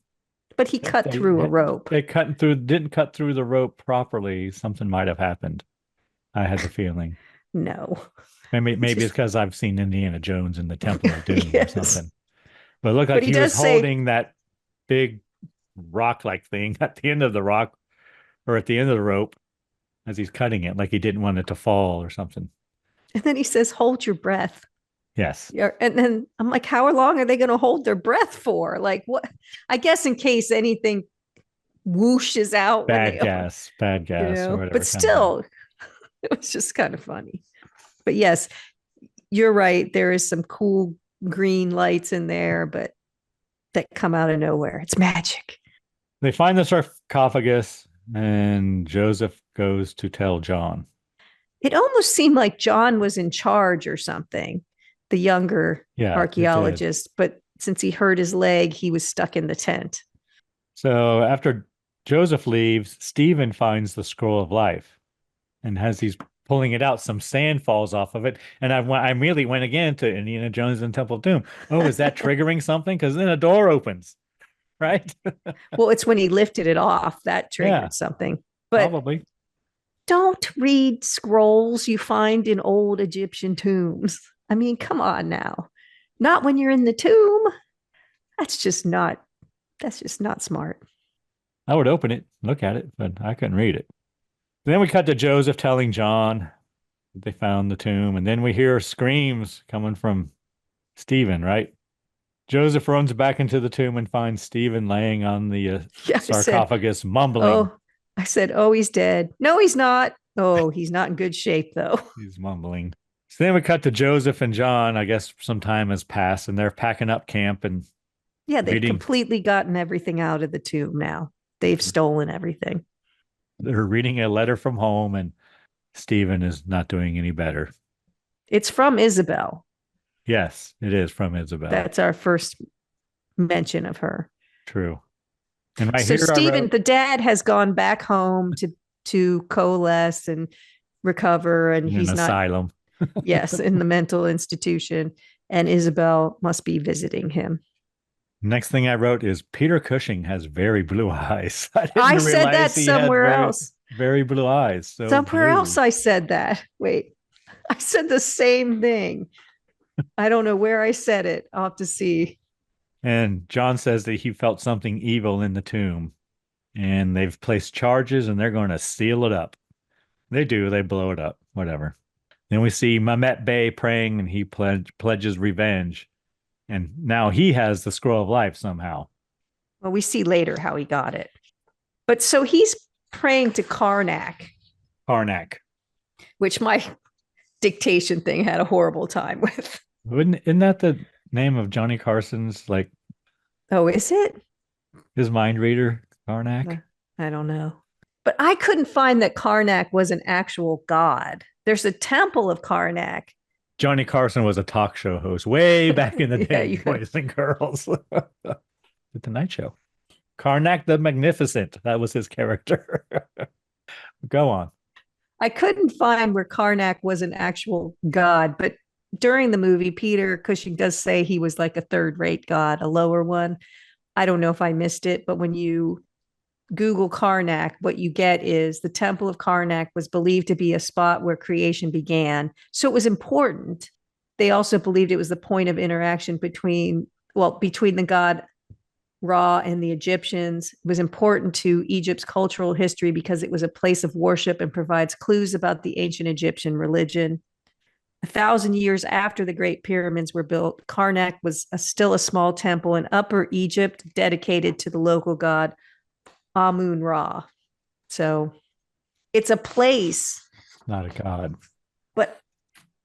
but he cut through a rope. They didn't cut through the rope properly. Something might have happened. I had the feeling. No. Maybe it's because I've seen Indiana Jones in the Temple of Doom yes. or something. But it looked like he was holding that big rock-like thing at the end of the rock or at the end of the rope as he's cutting it, like he didn't want it to fall or something. And then he says, hold your breath. Yes. And then I'm like, how long are they going to hold their breath for? Like, what? I guess in case anything whooshes out. Bad gas. You know? Or whatever. But still, it was just kind of funny. But yes, you're right. There is some cool green lights in there, but that come out of nowhere. It's magic. They find the sarcophagus, and Joseph goes to tell John. It almost seemed like John was in charge or something, the younger archaeologist. But since he hurt his leg, he was stuck in the tent. So after Joseph leaves, Stephen finds the scroll of life. And as he's pulling it out, some sand falls off of it. And I immediately went again to Indiana Jones and Temple of Doom. Oh, is that triggering something? Because then a door opens, right? Well, it's when he lifted it off that triggered something. But probably. Don't read scrolls you find in old Egyptian tombs. I mean, come on now. Not when you're in the tomb. That's just not smart. I would open it, look at it, but I couldn't read it. Then we cut to Joseph telling John that they found the tomb, and then we hear screams coming from Stephen, right? Joseph runs back into the tomb and finds Stephen laying on the sarcophagus, mumbling. Oh, he's dead. No, he's not. Oh, he's not in good shape, though. He's mumbling. So then we cut to Joseph and John. I guess some time has passed, and they're packing up camp. And yeah, they've completely gotten everything out of the tomb now. They've stolen everything. They're reading a letter from home, and Stephen is not doing any better. It's from Isabel. Yes, it is from Isabel. That's our first mention of her. True. And right so here, Stephen, the dad, has gone back home to coalesce and recover, and he's in an asylum. Yes, in the mental institution, and Isabel must be visiting him. Next thing I wrote is Peter Cushing has very blue eyes. I said that somewhere else. Very blue eyes. So somewhere else I said that. Wait, I said the same thing. I don't know where I said it. I'll have to see. And John says that he felt something evil in the tomb, and they've placed charges and they're going to seal it up. They do. They blow it up. Whatever. Then we see Mehmet Bey praying, and he pledges revenge. And now he has the scroll of life somehow. Well, we see later how he got it. But so he's praying to Karnak. Karnak. Which my dictation thing had a horrible time with. Isn't that the name of Johnny Carson's, like... Oh, is it? His mind reader, Karnak? I don't know. But I couldn't find that Karnak was an actual god. There's a temple of Karnak. Johnny Carson was a talk show host way back in the day, boys and girls. At the Tonight Show. Karnak the Magnificent. That was his character. Go on. I couldn't find where Karnak was an actual god, but during the movie, Peter Cushing does say he was like a third-rate god, a lower one. I don't know if I missed it, but when you Google Karnak, what you get is the Temple of Karnak was believed to be a spot where creation began. So it was important. They also believed it was the point of interaction between the god Ra and the Egyptians. It was important to Egypt's cultural history because it was a place of worship and provides clues about the ancient Egyptian religion. 1,000 years after the Great Pyramids were built, Karnak was still a small temple in Upper Egypt dedicated to the local god Amun-Ra. So it's a place. Not a god. But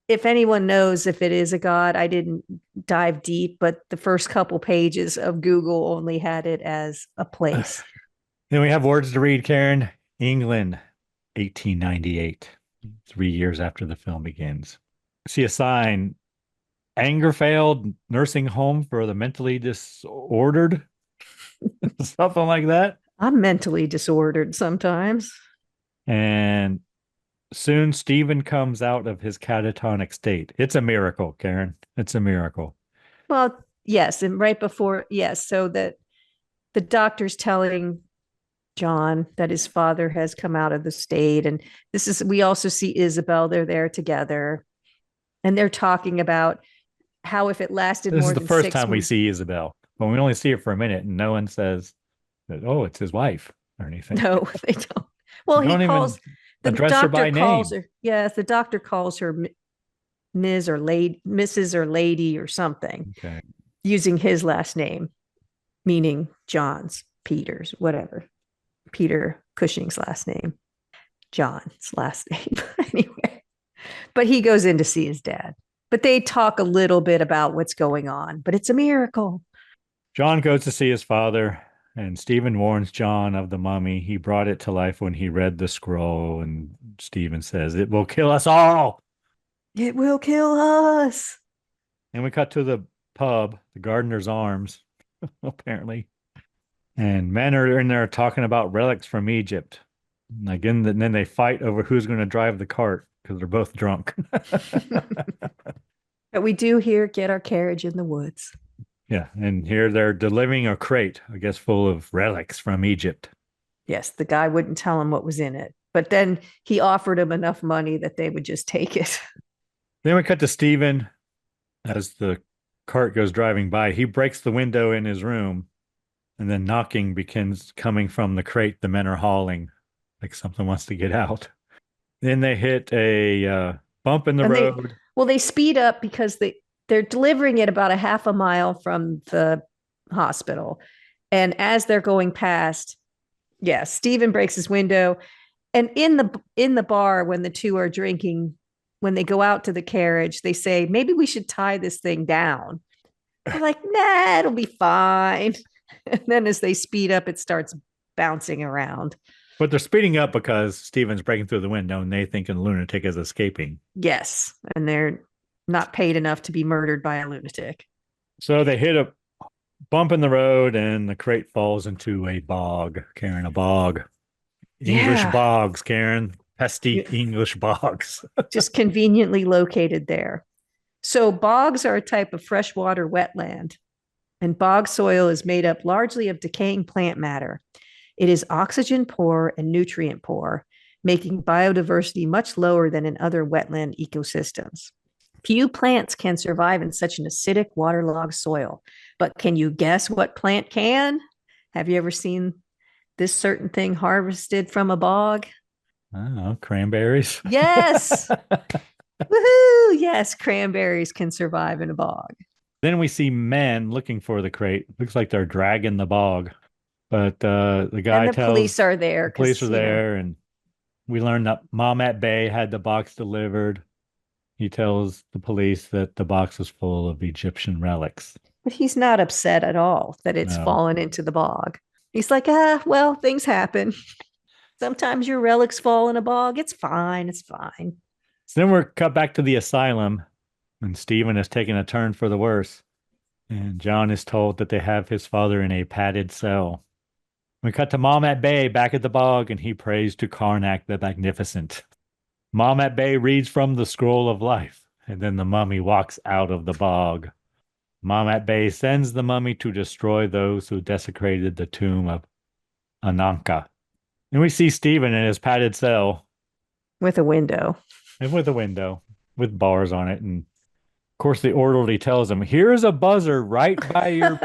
if anyone knows if it is a god, I didn't dive deep, but the first couple pages of Google only had it as a place. Then we have words to read, Karen. England, 1898, 3 years after the film begins. See a sign, Angerfield Nursing Home for the Mentally Disordered. Something like that. I'm mentally disordered sometimes. And soon Stephen comes out of his catatonic state. It's a miracle, Karen. It's a miracle. Well, yes. And right before, yes. So that the doctor's telling John that his father has come out of the state. And we also see Isabel. They're there together. And they're talking about how if it lasted more than 6 months. This is the first time we see Isabel. But we only see her for a minute, and no one says that, oh, it's his wife or anything. No, they don't. Well, he calls the doctor calls her. Yes, the doctor calls her Ms. or Lady, Mrs. or Lady or something. Okay. Using his last name, meaning John's, Peter's, whatever. Peter Cushing's last name, John's last name. Anyway. But he goes in to see his dad. But they talk a little bit about what's going on. But it's a miracle. John goes to see his father, and Stephen warns John of the mummy. He brought it to life when he read the scroll, and Stephen says, it will kill us all. It will kill us. And we cut to the pub, the Gardener's Arms, apparently. And men are in there talking about relics from Egypt. And again, and then they fight over who's going to drive the cart because they're both drunk. But we do here get our carriage in the woods. Yeah, and here they're delivering a crate, I guess, full of relics from Egypt. Yes, the guy wouldn't tell him what was in it. But then he offered him enough money that they would just take it. Then we cut to Stephen as the cart goes driving by. He breaks the window in his room, and then knocking begins coming from the crate the men are hauling, like something wants to get out. Then they hit a bump in the road. They speed up because they're delivering it about a half a mile from the hospital. And as they're going past, Stephen breaks his window. And in the bar, when the two are drinking, when they go out to the carriage, they say, maybe we should tie this thing down. They're like, nah, it'll be fine. And then as they speed up, it starts bouncing around. But they're speeding up because Stephen's breaking through the window and they think a lunatic is escaping. Yes. And they're not paid enough to be murdered by a lunatic. So they hit a bump in the road and the crate falls into a bog. Karen, a bog. English bogs, Karen. Pesty English bogs. Just conveniently located there. So bogs are a type of freshwater wetland, and bog soil is made up largely of decaying plant matter. It is oxygen poor and nutrient poor, making biodiversity much lower than in other wetland ecosystems. Few plants can survive in such an acidic, waterlogged soil. But can you guess what plant can? Have you ever seen this certain thing harvested from a bog? Oh, cranberries. Yes. Woohoo! Yes, cranberries can survive in a bog. Then we see men looking for the crate. Looks like they're dragging the bog. But the guy and the tells police are there. The police are there, and we learn that Mamet Bey had the box delivered. He tells the police that the box was full of Egyptian relics. But he's not upset at all that it's fallen into the bog. He's like, well, things happen. Sometimes your relics fall in a bog. It's fine. It's fine. So then we're cut back to the asylum, and Stephen is taking a turn for the worse. And John is told that they have his father in a padded cell. We cut to Mamet Bey back at the bog, and he prays to Karnak the Magnificent. Mamet Bey reads from the Scroll of Life, and then the mummy walks out of the bog. Mamet Bey sends the mummy to destroy those who desecrated the tomb of Ananka. And we see Stephen in his padded cell. With a window. And with a window, with bars on it. And of course, the orderly tells him, here's a buzzer right by your...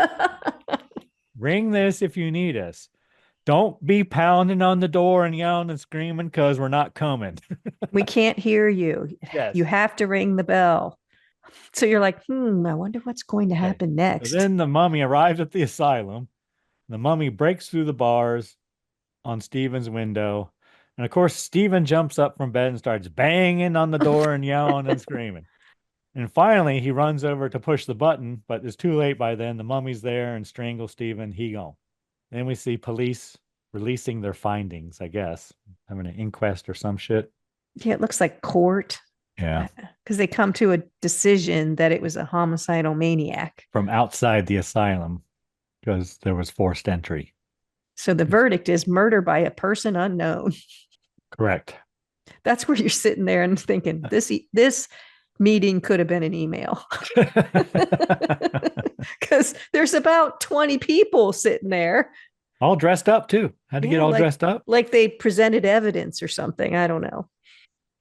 Ring this if you need us. Don't be pounding on the door and yelling and screaming because we're not coming. We can't hear you. Yes. You have to ring the bell. So you're like, I wonder what's going to happen next. So then the mummy arrives at the asylum. The mummy breaks through the bars on Stephen's window. And of course, Stephen jumps up from bed and starts banging on the door and yelling and screaming. And finally, he runs over to push the button, but it's too late by then. The mummy's there and strangles Stephen. He gone. Then we see police releasing their findings, I guess, having an inquest or some shit. Yeah, it looks like court. Yeah. Because they come to a decision that it was a homicidal maniac. From outside the asylum, because there was forced entry. So the verdict is murder by a person unknown. Correct. That's where you're sitting there and thinking, this meeting could have been an email. Because there's about 20 people sitting there. All dressed up, too. Had to get all dressed up. Like they presented evidence or something. I don't know.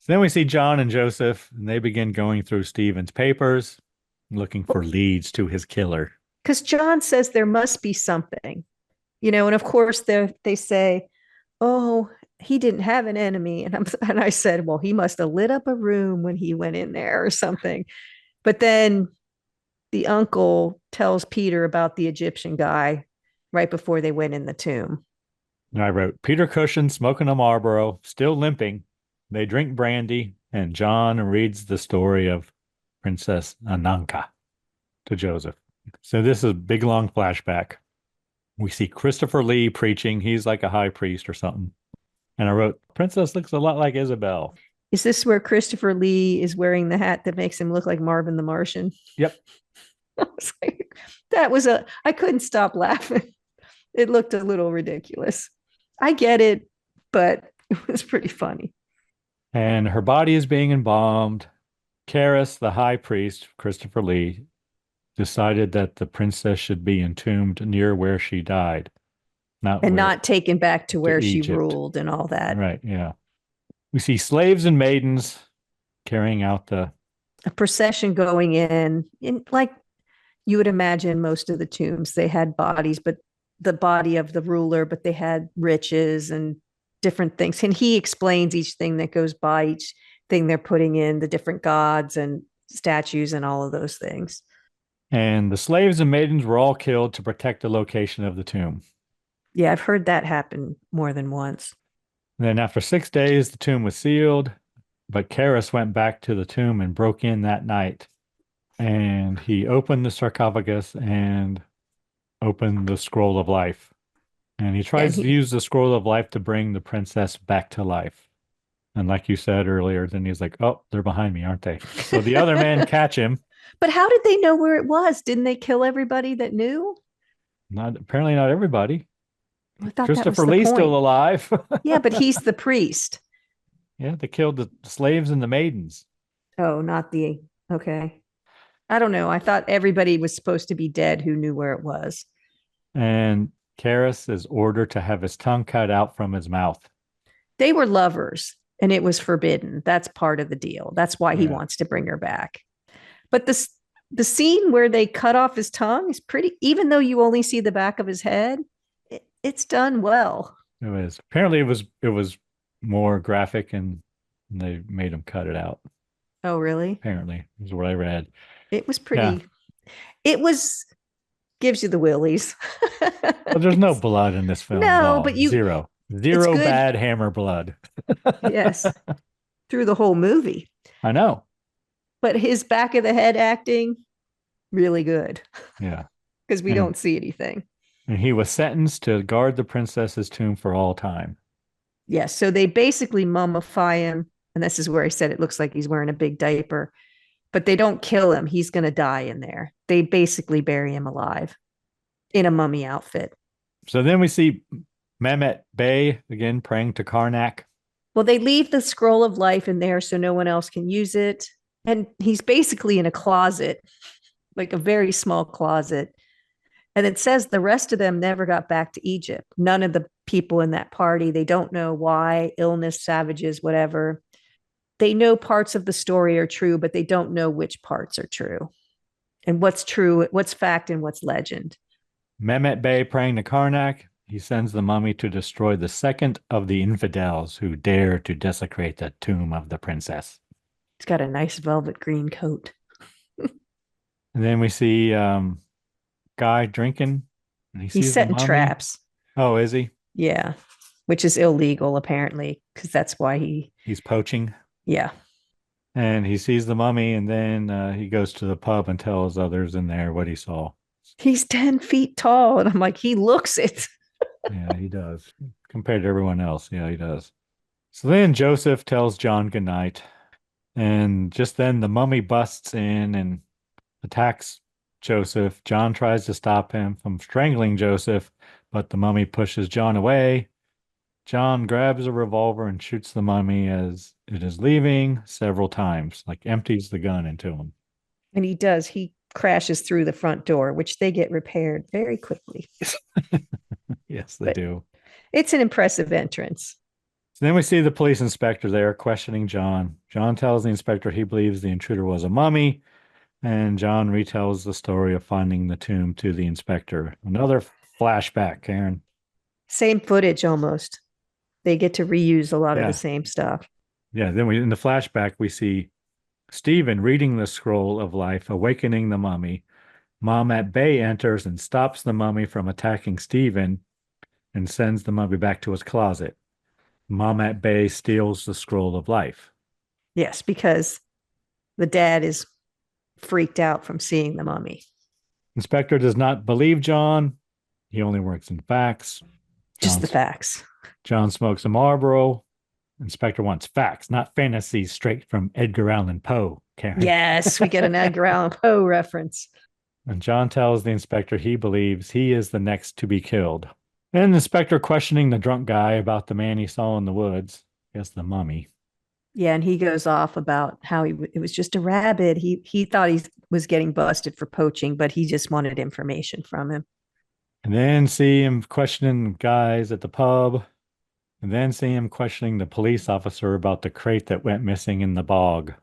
So then we see John and Joseph, and they begin going through Stephen's papers, looking for leads to his killer. Because John says there must be something. And of course they say, oh, he didn't have an enemy. And I said, well, he must have lit up a room when he went in there or something. But then the uncle tells Peter about the Egyptian guy right before they went in the tomb. And I wrote, Peter Cushing smoking a Marlboro, still limping. They drink brandy, and John reads the story of Princess Ananka to Joseph. So this is a big, long flashback. We see Christopher Lee preaching. He's like a high priest or something. And I wrote, Princess looks a lot like Isabel. Is this where Christopher Lee is wearing the hat that makes him look like Marvin the Martian? Yep. I was like, I couldn't stop laughing. It looked a little ridiculous. I get it, but it was pretty funny. And her body is being embalmed. Karis, the high priest, Christopher Lee, decided that the princess should be entombed near where she died. Not taken back to where she ruled and all that. Right, yeah. We see slaves and maidens carrying out a procession going in like you would imagine most of the tombs. They had bodies, but the body of the ruler, but they had riches and different things. And he explains each thing that goes by, each thing they're putting in, the different gods and statues and all of those things. And the slaves and maidens were all killed to protect the location of the tomb. Yeah, I've heard that happen more than once. Then after 6 days, the tomb was sealed, but Karras went back to the tomb and broke in that night. And he opened the sarcophagus and opened the scroll of life. And he tries to use the scroll of life to bring the princess back to life. And like you said earlier, then he's like, oh, they're behind me, aren't they? So the other men catch him. But how did they know where it was? Didn't they kill everybody that knew? Apparently not everybody. I thought Christopher Lee's still alive. Yeah, but he's the priest. Yeah, they killed the slaves and the maidens. Oh, not the... Okay. I don't know. I thought everybody was supposed to be dead who knew where it was. And Karras is ordered to have his tongue cut out from his mouth. They were lovers, and it was forbidden. That's part of the deal. That's why he wants to bring her back. But the scene where they cut off his tongue is pretty, even though you only see the back of his head, it's done well. It was. Apparently it was more graphic and they made him cut it out. Oh, really? Apparently, is what I read. It was pretty. Yeah. Gives you the willies. Well, there's no blood in this film. No, but zero bad hammer blood. Yes, through the whole movie. I know. But his back of the head acting, really good. Yeah, because we don't see anything. And he was sentenced to guard the princess's tomb for all time. Yes, so they basically mummify him, and this is where I said it looks like he's wearing a big diaper. But they don't kill him. He's going to die in there. They basically bury him alive in a mummy outfit. So then we see Mehmet Bey again praying to Karnak. Well, they leave the scroll of life in there so no one else can use it. And he's basically in a closet, like a very small closet. And it says the rest of them never got back to Egypt. None of the people in that party, they don't know why, illness, savages, whatever. They know parts of the story are true, but they don't know which parts are true and what's true, what's fact and what's legend. Mehmet Bey praying to Karnak. He sends the mummy to destroy the second of the infidels who dare to desecrate the tomb of the princess. He's got a nice velvet green coat. And then we see guy drinking. And he's setting traps. Oh, is he? Yeah, which is illegal apparently, because that's why he's poaching. Yeah. And he sees the mummy, and then he goes to the pub and tells others in there what he saw. He's 10 feet tall. And I'm like, he looks it. Yeah, he does. Compared to everyone else. Yeah, he does. So then Joseph tells John goodnight. And just then the mummy busts in and attacks Joseph. John tries to stop him from strangling Joseph, but the mummy pushes John away. John grabs a revolver and shoots the mummy as it is leaving several times, like empties the gun into him. And he does. He crashes through the front door, which they get repaired very quickly. Yes, they do. It's an impressive entrance. So then we see the police inspector there questioning John. John tells the inspector he believes the intruder was a mummy, and John retells the story of finding the tomb to the inspector. Another flashback, Karen. Same footage almost. They get to reuse a lot of the same stuff. Yeah, then in the flashback, we see Stephen reading the scroll of life, awakening the mummy. Mehmet Bey enters and stops the mummy from attacking Stephen and sends the mummy back to his closet. Mehmet Bey steals the scroll of life. Yes, because the dad is freaked out from seeing the mummy. Inspector does not believe John. He only works in facts. Just the facts. John smokes a Marlboro. Inspector wants facts, not fantasies straight from Edgar Allan Poe, Karen. Yes, we get an Edgar Allan Poe reference. And John tells the inspector he believes he is the next to be killed. And the inspector questioning the drunk guy about the man he saw in the woods. I guess the mummy. Yeah, and he goes off about how it was just a rabbit. He thought he was getting busted for poaching, but he just wanted information from him. And then see him questioning guys at the pub. And then see him questioning the police officer about the crate that went missing in the bog.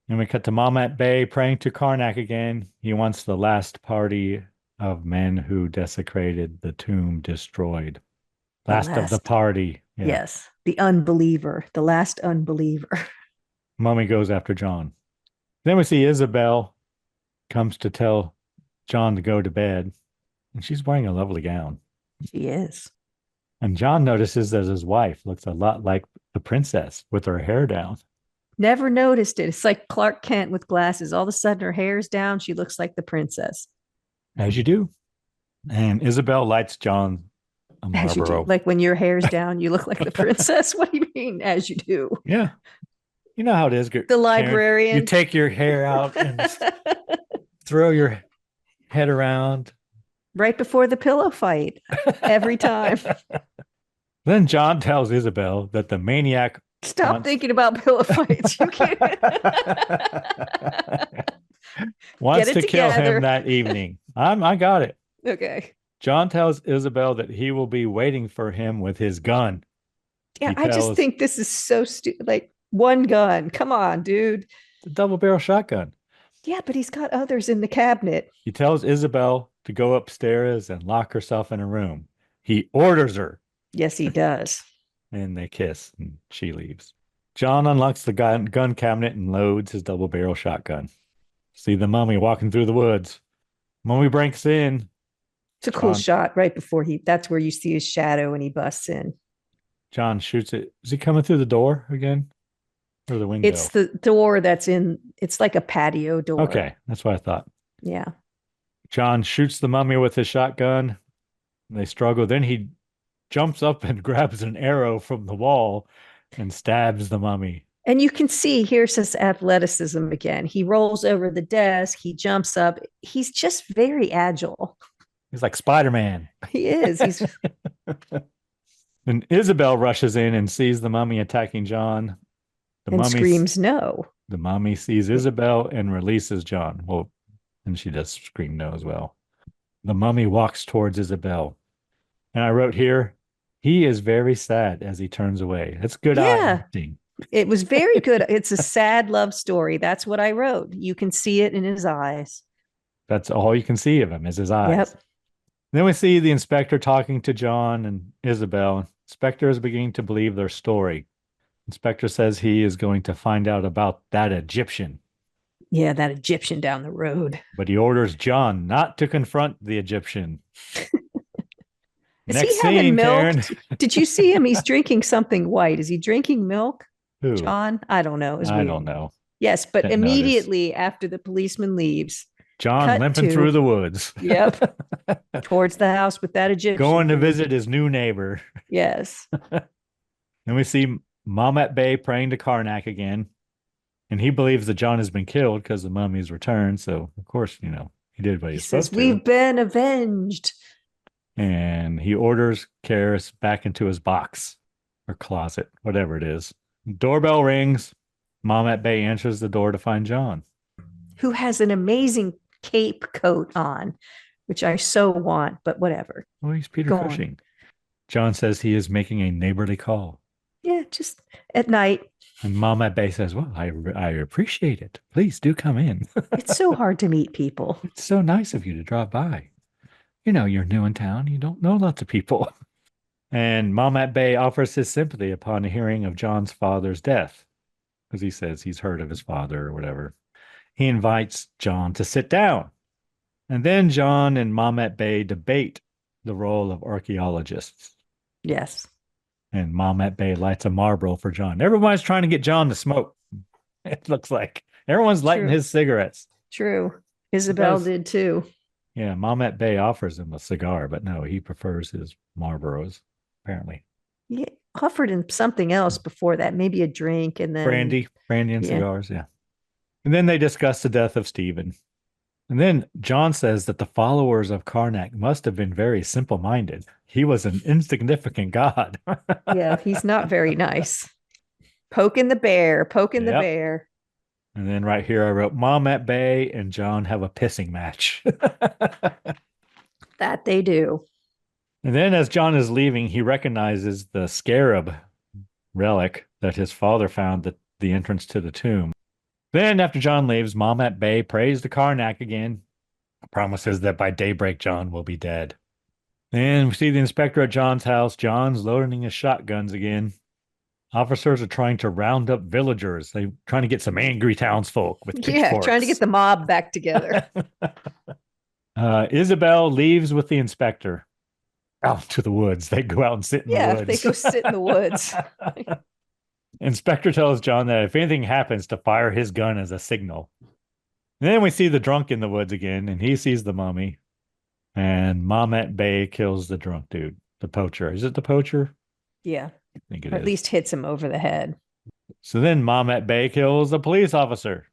And we cut to Mamet Bey praying to Karnak again. He wants the last party of men who desecrated the tomb destroyed. Last of the party. Yeah. Yes. The unbeliever. The last unbeliever. Mummy goes after John. Then we see Isabel comes to tell John to go to bed. And she's wearing a lovely gown. She is. And John notices that his wife looks a lot like the princess with her hair down. Never noticed it. It's like Clark Kent with glasses. All of a sudden her hair's down. She looks like the princess. As you do. And Isabel lights John a Marlboro. As you do. Like when your hair's down, you look like the princess. What do you mean? As you do. Yeah. You know how it is. The librarian. Karen, you take your hair out and throw your head around. Right before the pillow fight. Every time. Then John tells Isabel that the maniac Stop thinking about pillow fights. You can't. wants to kill him that evening. I got it. Okay. John tells Isabel that he will be waiting for him with his gun. Yeah, I just think this is so stupid. Like, one gun. Come on, dude. The double barrel shotgun. Yeah, but he's got others in the cabinet. He tells Isabel to go upstairs and lock herself in a room. He orders her. Yes, he does. And they kiss, and she leaves. John unlocks the gun cabinet and loads his double barrel shotgun. See the mummy walking through the woods. Mummy breaks in. It's a cool shot right before that's where you see his shadow and he busts in. John shoots it. Is he coming through the door again? Or the window? It's the door it's like a patio door. Okay, that's what I thought. Yeah. John shoots the mummy with his shotgun. They struggle. Then he jumps up and grabs an arrow from the wall and stabs the mummy. And you can see here's his athleticism again. He rolls over the desk. He jumps up. He's just very agile. He's like Spider-Man. He is. And Isabel rushes in and sees the mummy attacking John. The mummy screams no. The mummy sees Isabel and releases John. Well, and she does scream no as well. The mummy walks towards Isabel. And I wrote here, he is very sad as he turns away. That's good acting. It was very good. It's a sad love story. That's what I wrote. You can see it in his eyes. That's all you can see of him is his eyes. Yep. Then we see the inspector talking to John and Isabel. Inspector is beginning to believe their story. Inspector says he is going to find out about that Egyptian. Yeah, that Egyptian down the road. But he orders John not to confront the Egyptian. Is he having milk? Did you see him? He's drinking something white. Is he drinking milk? Who? John? I don't know. I don't know. Yes, but immediately after the policeman leaves, John limping through the woods. Yep. Towards the house with that Egyptian. Going to visit his new neighbor. Yes. Then we see Mamet Bey praying to Karnak again. And he believes that John has been killed because the mummy's returned. So, of course, he did what he's supposed to. We've been avenged. And he orders Karis back into his box or closet, whatever it is. Doorbell rings. Mamet Bey answers the door to find John, who has an amazing cape coat on, which I so want, but whatever. Well, he's Peter Cushing. John says he is making a neighborly call. Yeah, just at night. And Mamet Bey says, well, I appreciate it. Please do come in. It's so hard to meet people. It's so nice of you to drop by. You're new in town. You don't know lots of people. And Mamet Bey offers his sympathy upon hearing of John's father's death, because he says he's heard of his father or whatever. He invites John to sit down. And then John and Mamet Bey debate the role of archaeologists. Yes. And Mamet Bey lights a Marlboro for John. Everyone's trying to get John to smoke. It looks like everyone's lighting his cigarettes. True. Isabel did too. Yeah, Mamet Bey offers him a cigar, but no, he prefers his Marlboros, apparently. He offered him something else before that, maybe a drink and then... Brandy and cigars, yeah. And then they discuss the death of Stephen. And then John says that the followers of Karnak must have been very simple-minded. He was an insignificant god. Yeah, he's not very nice. Poking the bear. And then right here I wrote, Mamet Bey and John have a pissing match. That they do. And then as John is leaving, he recognizes the scarab relic that his father found at the entrance to the tomb. Then after John leaves, Maumet Bey prays to Karnak again, promises that by daybreak John will be dead. Then we see the inspector at John's house. John's loading his shotguns again. Officers are trying to round up villagers. They're trying to get some angry townsfolk with pitchforks. Yeah, trying to get the mob back together. Isabel leaves with the inspector out to the woods. They go out and sit in the woods. Yeah, they go sit in the woods. Inspector tells John that if anything happens, to fire his gun as a signal. And then we see the drunk in the woods again, and he sees the mummy. And Maumet Bey kills the drunk dude, the poacher. Is it the poacher? Yeah. I think it or is. at least hits him over the head. So then Maumet Bey kills a police officer.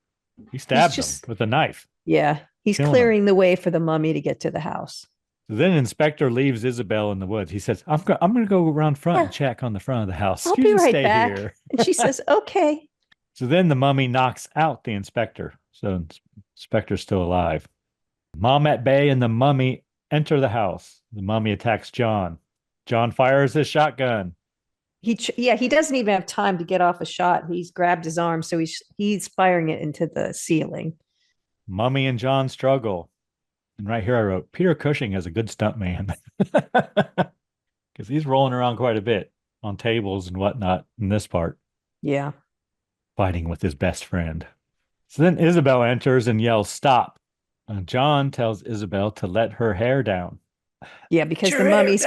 He stabs him with a knife. Yeah. He's Killing clearing the way for the mummy to get to the house. So then Inspector leaves Isabel in the woods. He says, I'm going to go around front and check on the front of the house. I'll You be just right stay back. here. And she says, okay. So then the mummy knocks out the inspector. So inspector's still alive. Maumet Bey and the mummy enter the house. The mummy attacks John. John fires his shotgun. He doesn't even have time to get off a shot. He's grabbed his arm, so he's firing it into the ceiling. Mummy and John struggle. And right here I wrote, Peter Cushing is a good stunt man. Because he's rolling around quite a bit on tables and whatnot in this part. Yeah. Fighting with his best friend. So then Isabel enters and yells, stop. And John tells Isabel to let her hair down. Yeah, because the mummy's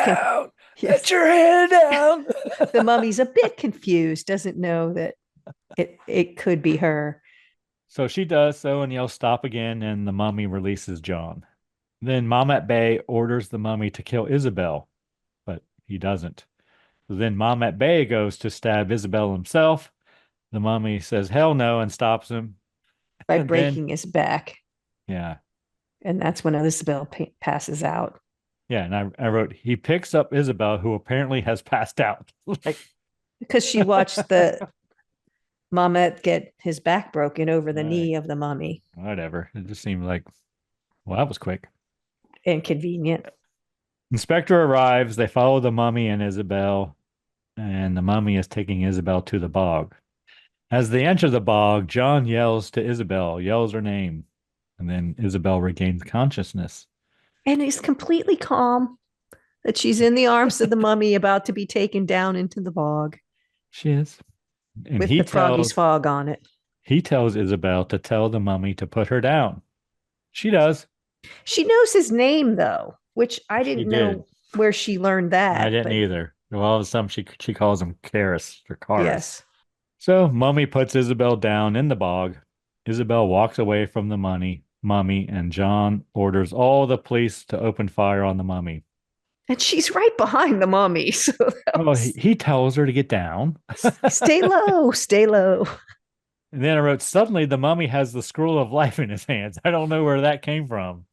Let your hair down. The mummy's a bit confused, doesn't know that it could be her. So she does so and yells stop again, and the mummy releases John. Then Maumet Bey orders the mummy to kill Isabel, but he doesn't. So then Maumet Bey goes to stab Isabel himself. The mummy says hell no and stops him. By breaking his back. Yeah. And that's when Isabel passes out. Yeah, and I wrote, he picks up Isabel, who apparently has passed out. Because she watched the Maumet get his back broken over the knee of the mummy. Whatever. It just seemed like, well, that was quick. Inconvenient. Inspector arrives. They follow the mummy and Isabel, and the mummy is taking Isabel to the bog. As they enter the bog, John yells to Isabel, yells her name, and then Isabel regains consciousness. And he's completely calm that she's in the arms of the mummy about to be taken down into the bog. She is. And with the froggy's fog on it. He tells Isabel to tell the mummy to put her down. She does. She knows his name, though, which I didn't know where she learned that. I didn't either. Well, all of a sudden, she calls him Karis or Karis. Yes. So mummy puts Isabel down in the bog. Isabel walks away from the mummy, and John orders all the police to open fire on the mummy. And she's right behind the mummy. So he tells her to get down. Stay low, stay low. And then I wrote, suddenly the mummy has the scroll of life in his hands. I don't know where that came from.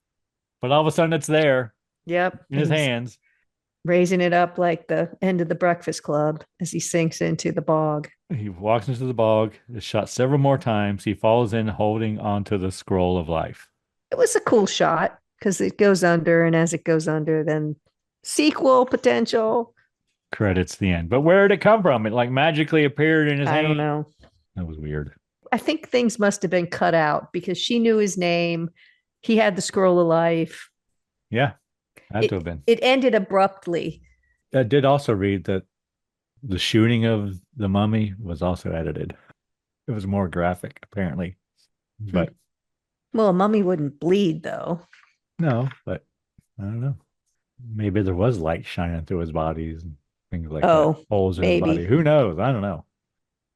But all of a sudden it's there. Yep. In his hands. Raising it up like the end of the Breakfast Club as he sinks into the bog. He walks into the bog, is shot several more times. He falls in holding onto the scroll of life. It was a cool shot because it goes under, and as it goes under, then sequel potential. Credits the end. But where did it come from? It like magically appeared in his hand? I don't know. That was weird. I think things must have been cut out because she knew his name. He had the scroll of life. Yeah, had to have been. It ended abruptly. I did also read that the shooting of the mummy was also edited. It was more graphic, apparently. But well, a mummy wouldn't bleed, though. No, but I don't know. Maybe there was light shining through his bodies and things like that. Holes in his body. Who knows? I don't know.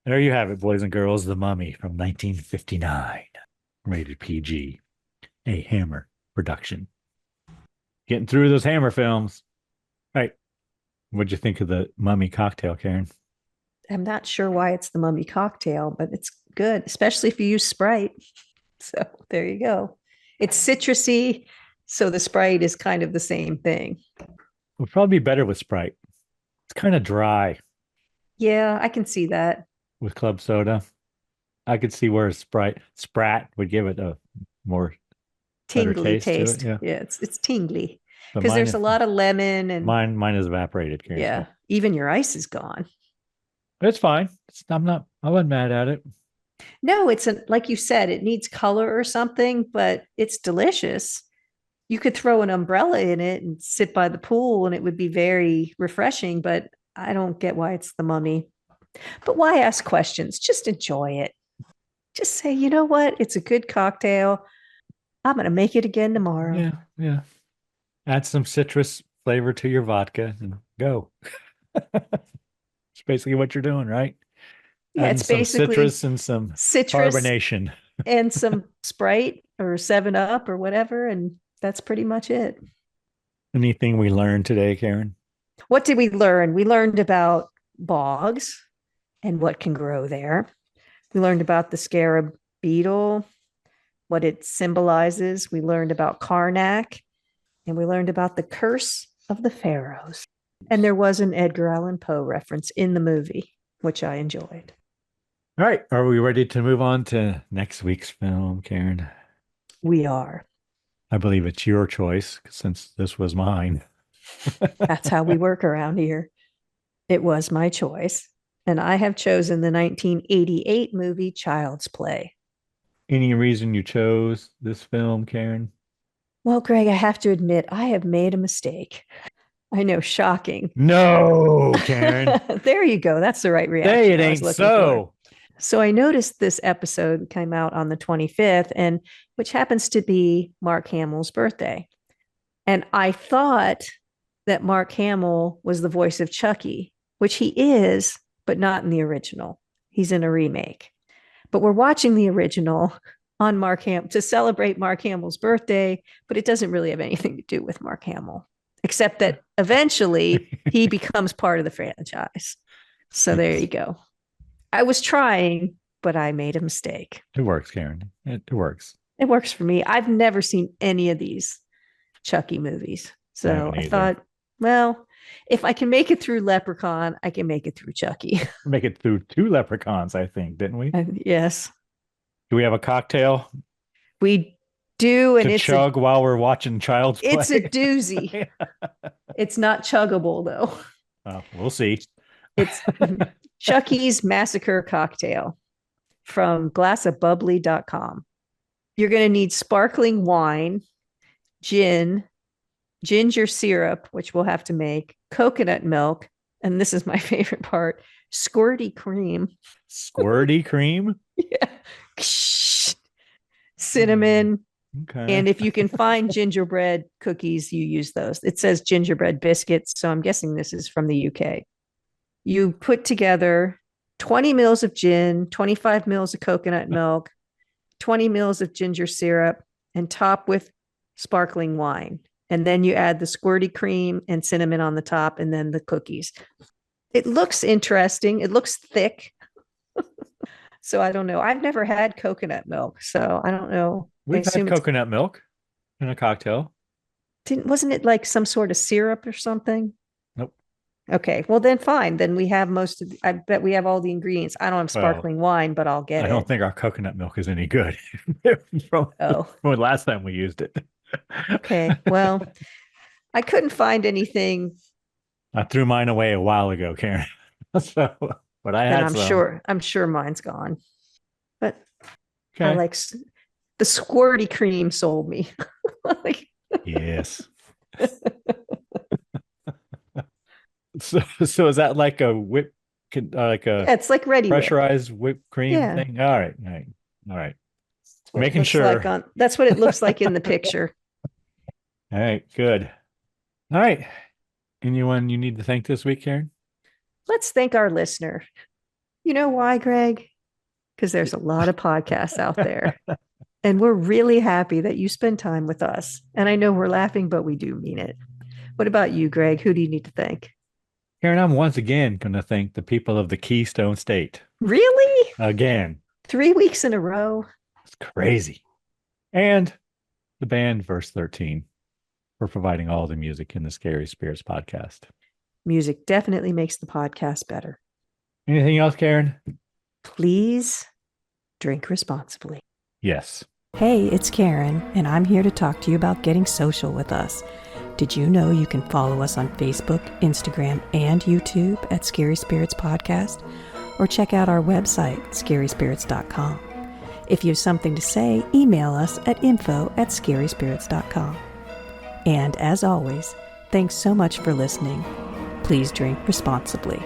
There you have it, boys and girls. The Mummy from 1959. Rated PG. A Hammer production. Getting through those Hammer films. All right. What'd you think of the Mummy cocktail, Karen? I'm not sure why it's the Mummy cocktail, but it's good, especially if you use Sprite. So there you go. It's citrusy, so the Sprite is kind of the same thing. It would probably be better with Sprite. It's kind of dry. Yeah, I can see that. With club soda. I could see where Sprat would give it a more tingly taste. Yeah, it's tingly. But Because there's a lot of lemon and mine is evaporated, Karen. yeah, even your ice is gone. It's fine. I wasn't mad at it. No, like you said, it needs color or something, but it's delicious. You could throw an umbrella in it and sit by the pool and it would be very refreshing, but I don't get why it's the Mummy. But why ask questions? Just enjoy it. Just say, you know what? It's a good cocktail. I'm going to make it again tomorrow. Yeah, yeah. Add some citrus flavor to your vodka and go. It's basically what you're doing, right? Yeah, Adding it's some basically citrus and some carbonation. and some Sprite or 7-Up or whatever. And that's pretty much it. Anything we learned today, Karen? What did we learn? We learned about bogs and what can grow there. We learned about the scarab beetle, what it symbolizes. We learned about Karnak, and we learned about the curse of the pharaohs. And there was an Edgar Allan Poe reference in the movie, which I enjoyed. All right. Are we ready to move on to next week's film, Karen? We are. I believe it's your choice since this was mine. That's how we work around here. It was my choice. And I have chosen the 1988 movie Child's Play. Any reason you chose this film, Karen? Well, Greg, I have to admit, I have made a mistake. I know, shocking. No, Karen. There you go. That's the right reaction. Say it ain't so. So I noticed this episode came out on the 25th, and which happens to be Mark Hamill's birthday. And I thought that Mark Hamill was the voice of Chucky, which he is, but not in the original. He's in a remake. But we're watching the original on Mark Hamill to celebrate Mark Hamill's birthday, but it doesn't really have anything to do with Mark Hamill, except that eventually he becomes part of the franchise. So there you go. I was trying, but I made a mistake. It works, Karen. It works. It works for me. I've never seen any of these Chucky movies. So I thought, well, if I can make it through Leprechaun, I can make it through Chucky. Make it through 2 leprechauns, I think, didn't we? Yes. Do we have a cocktail? We do, and to it's chug while we're watching Child's Play. It's a doozy. It's not chuggable though. We'll see. It's Chucky's Massacre Cocktail from glassofbubbly.com. You're going to need sparkling wine, gin, ginger syrup, which we'll have to make, coconut milk, and this is my favorite part, squirty cream. Squirty cream? Yeah. Cinnamon. Okay. And if you can find gingerbread cookies, you use those. It says gingerbread biscuits, so I'm guessing this is from the UK. You put together 20 mils of gin, 25 mils of coconut milk, 20 mils of ginger syrup, and top with sparkling wine. And then you add the squirty cream and cinnamon on the top, and then the cookies. It looks interesting. It looks thick. So I don't know. I've never had coconut milk, so I don't know. We've had coconut milk in a cocktail. Wasn't it like some sort of syrup or something? Nope. Okay, well then fine. Then we have I bet we have all the ingredients. I don't have sparkling wine, but I'll get it. I don't think our coconut milk is any good from last time we used it. Okay, well, I couldn't find anything. I threw mine away a while ago, Karen. But I had I'm sure mine's gone. But okay. I like the squirty cream sold me. Yes. So is that like a whip, it's like ready pressurized whipped cream thing? All right. Making sure. That's what it looks like in the picture. All right, good. All right. Anyone you need to thank this week, Karen? Let's thank our listener. You know why, Greg? Because there's a lot of podcasts out there. And we're really happy that you spend time with us. And I know we're laughing, but we do mean it. What about you, Greg? Who do you need to thank? Karen, I'm once again going to thank the people of the Keystone State. Really? Again. 3 weeks in a row. It's crazy. And the band Verse 13 for providing all the music in the Scary Spirits podcast. Music definitely makes the podcast better. Anything else, Karen? Please drink responsibly. Yes. Hey, it's Karen, and I'm here to talk to you about getting social with us. Did you know you can follow us on Facebook, Instagram, and YouTube at Scary Spirits Podcast? Or check out our website, scaryspirits.com. If you have something to say, email us at info@scaryspirits.com. And as always, thanks so much for listening. Please drink responsibly.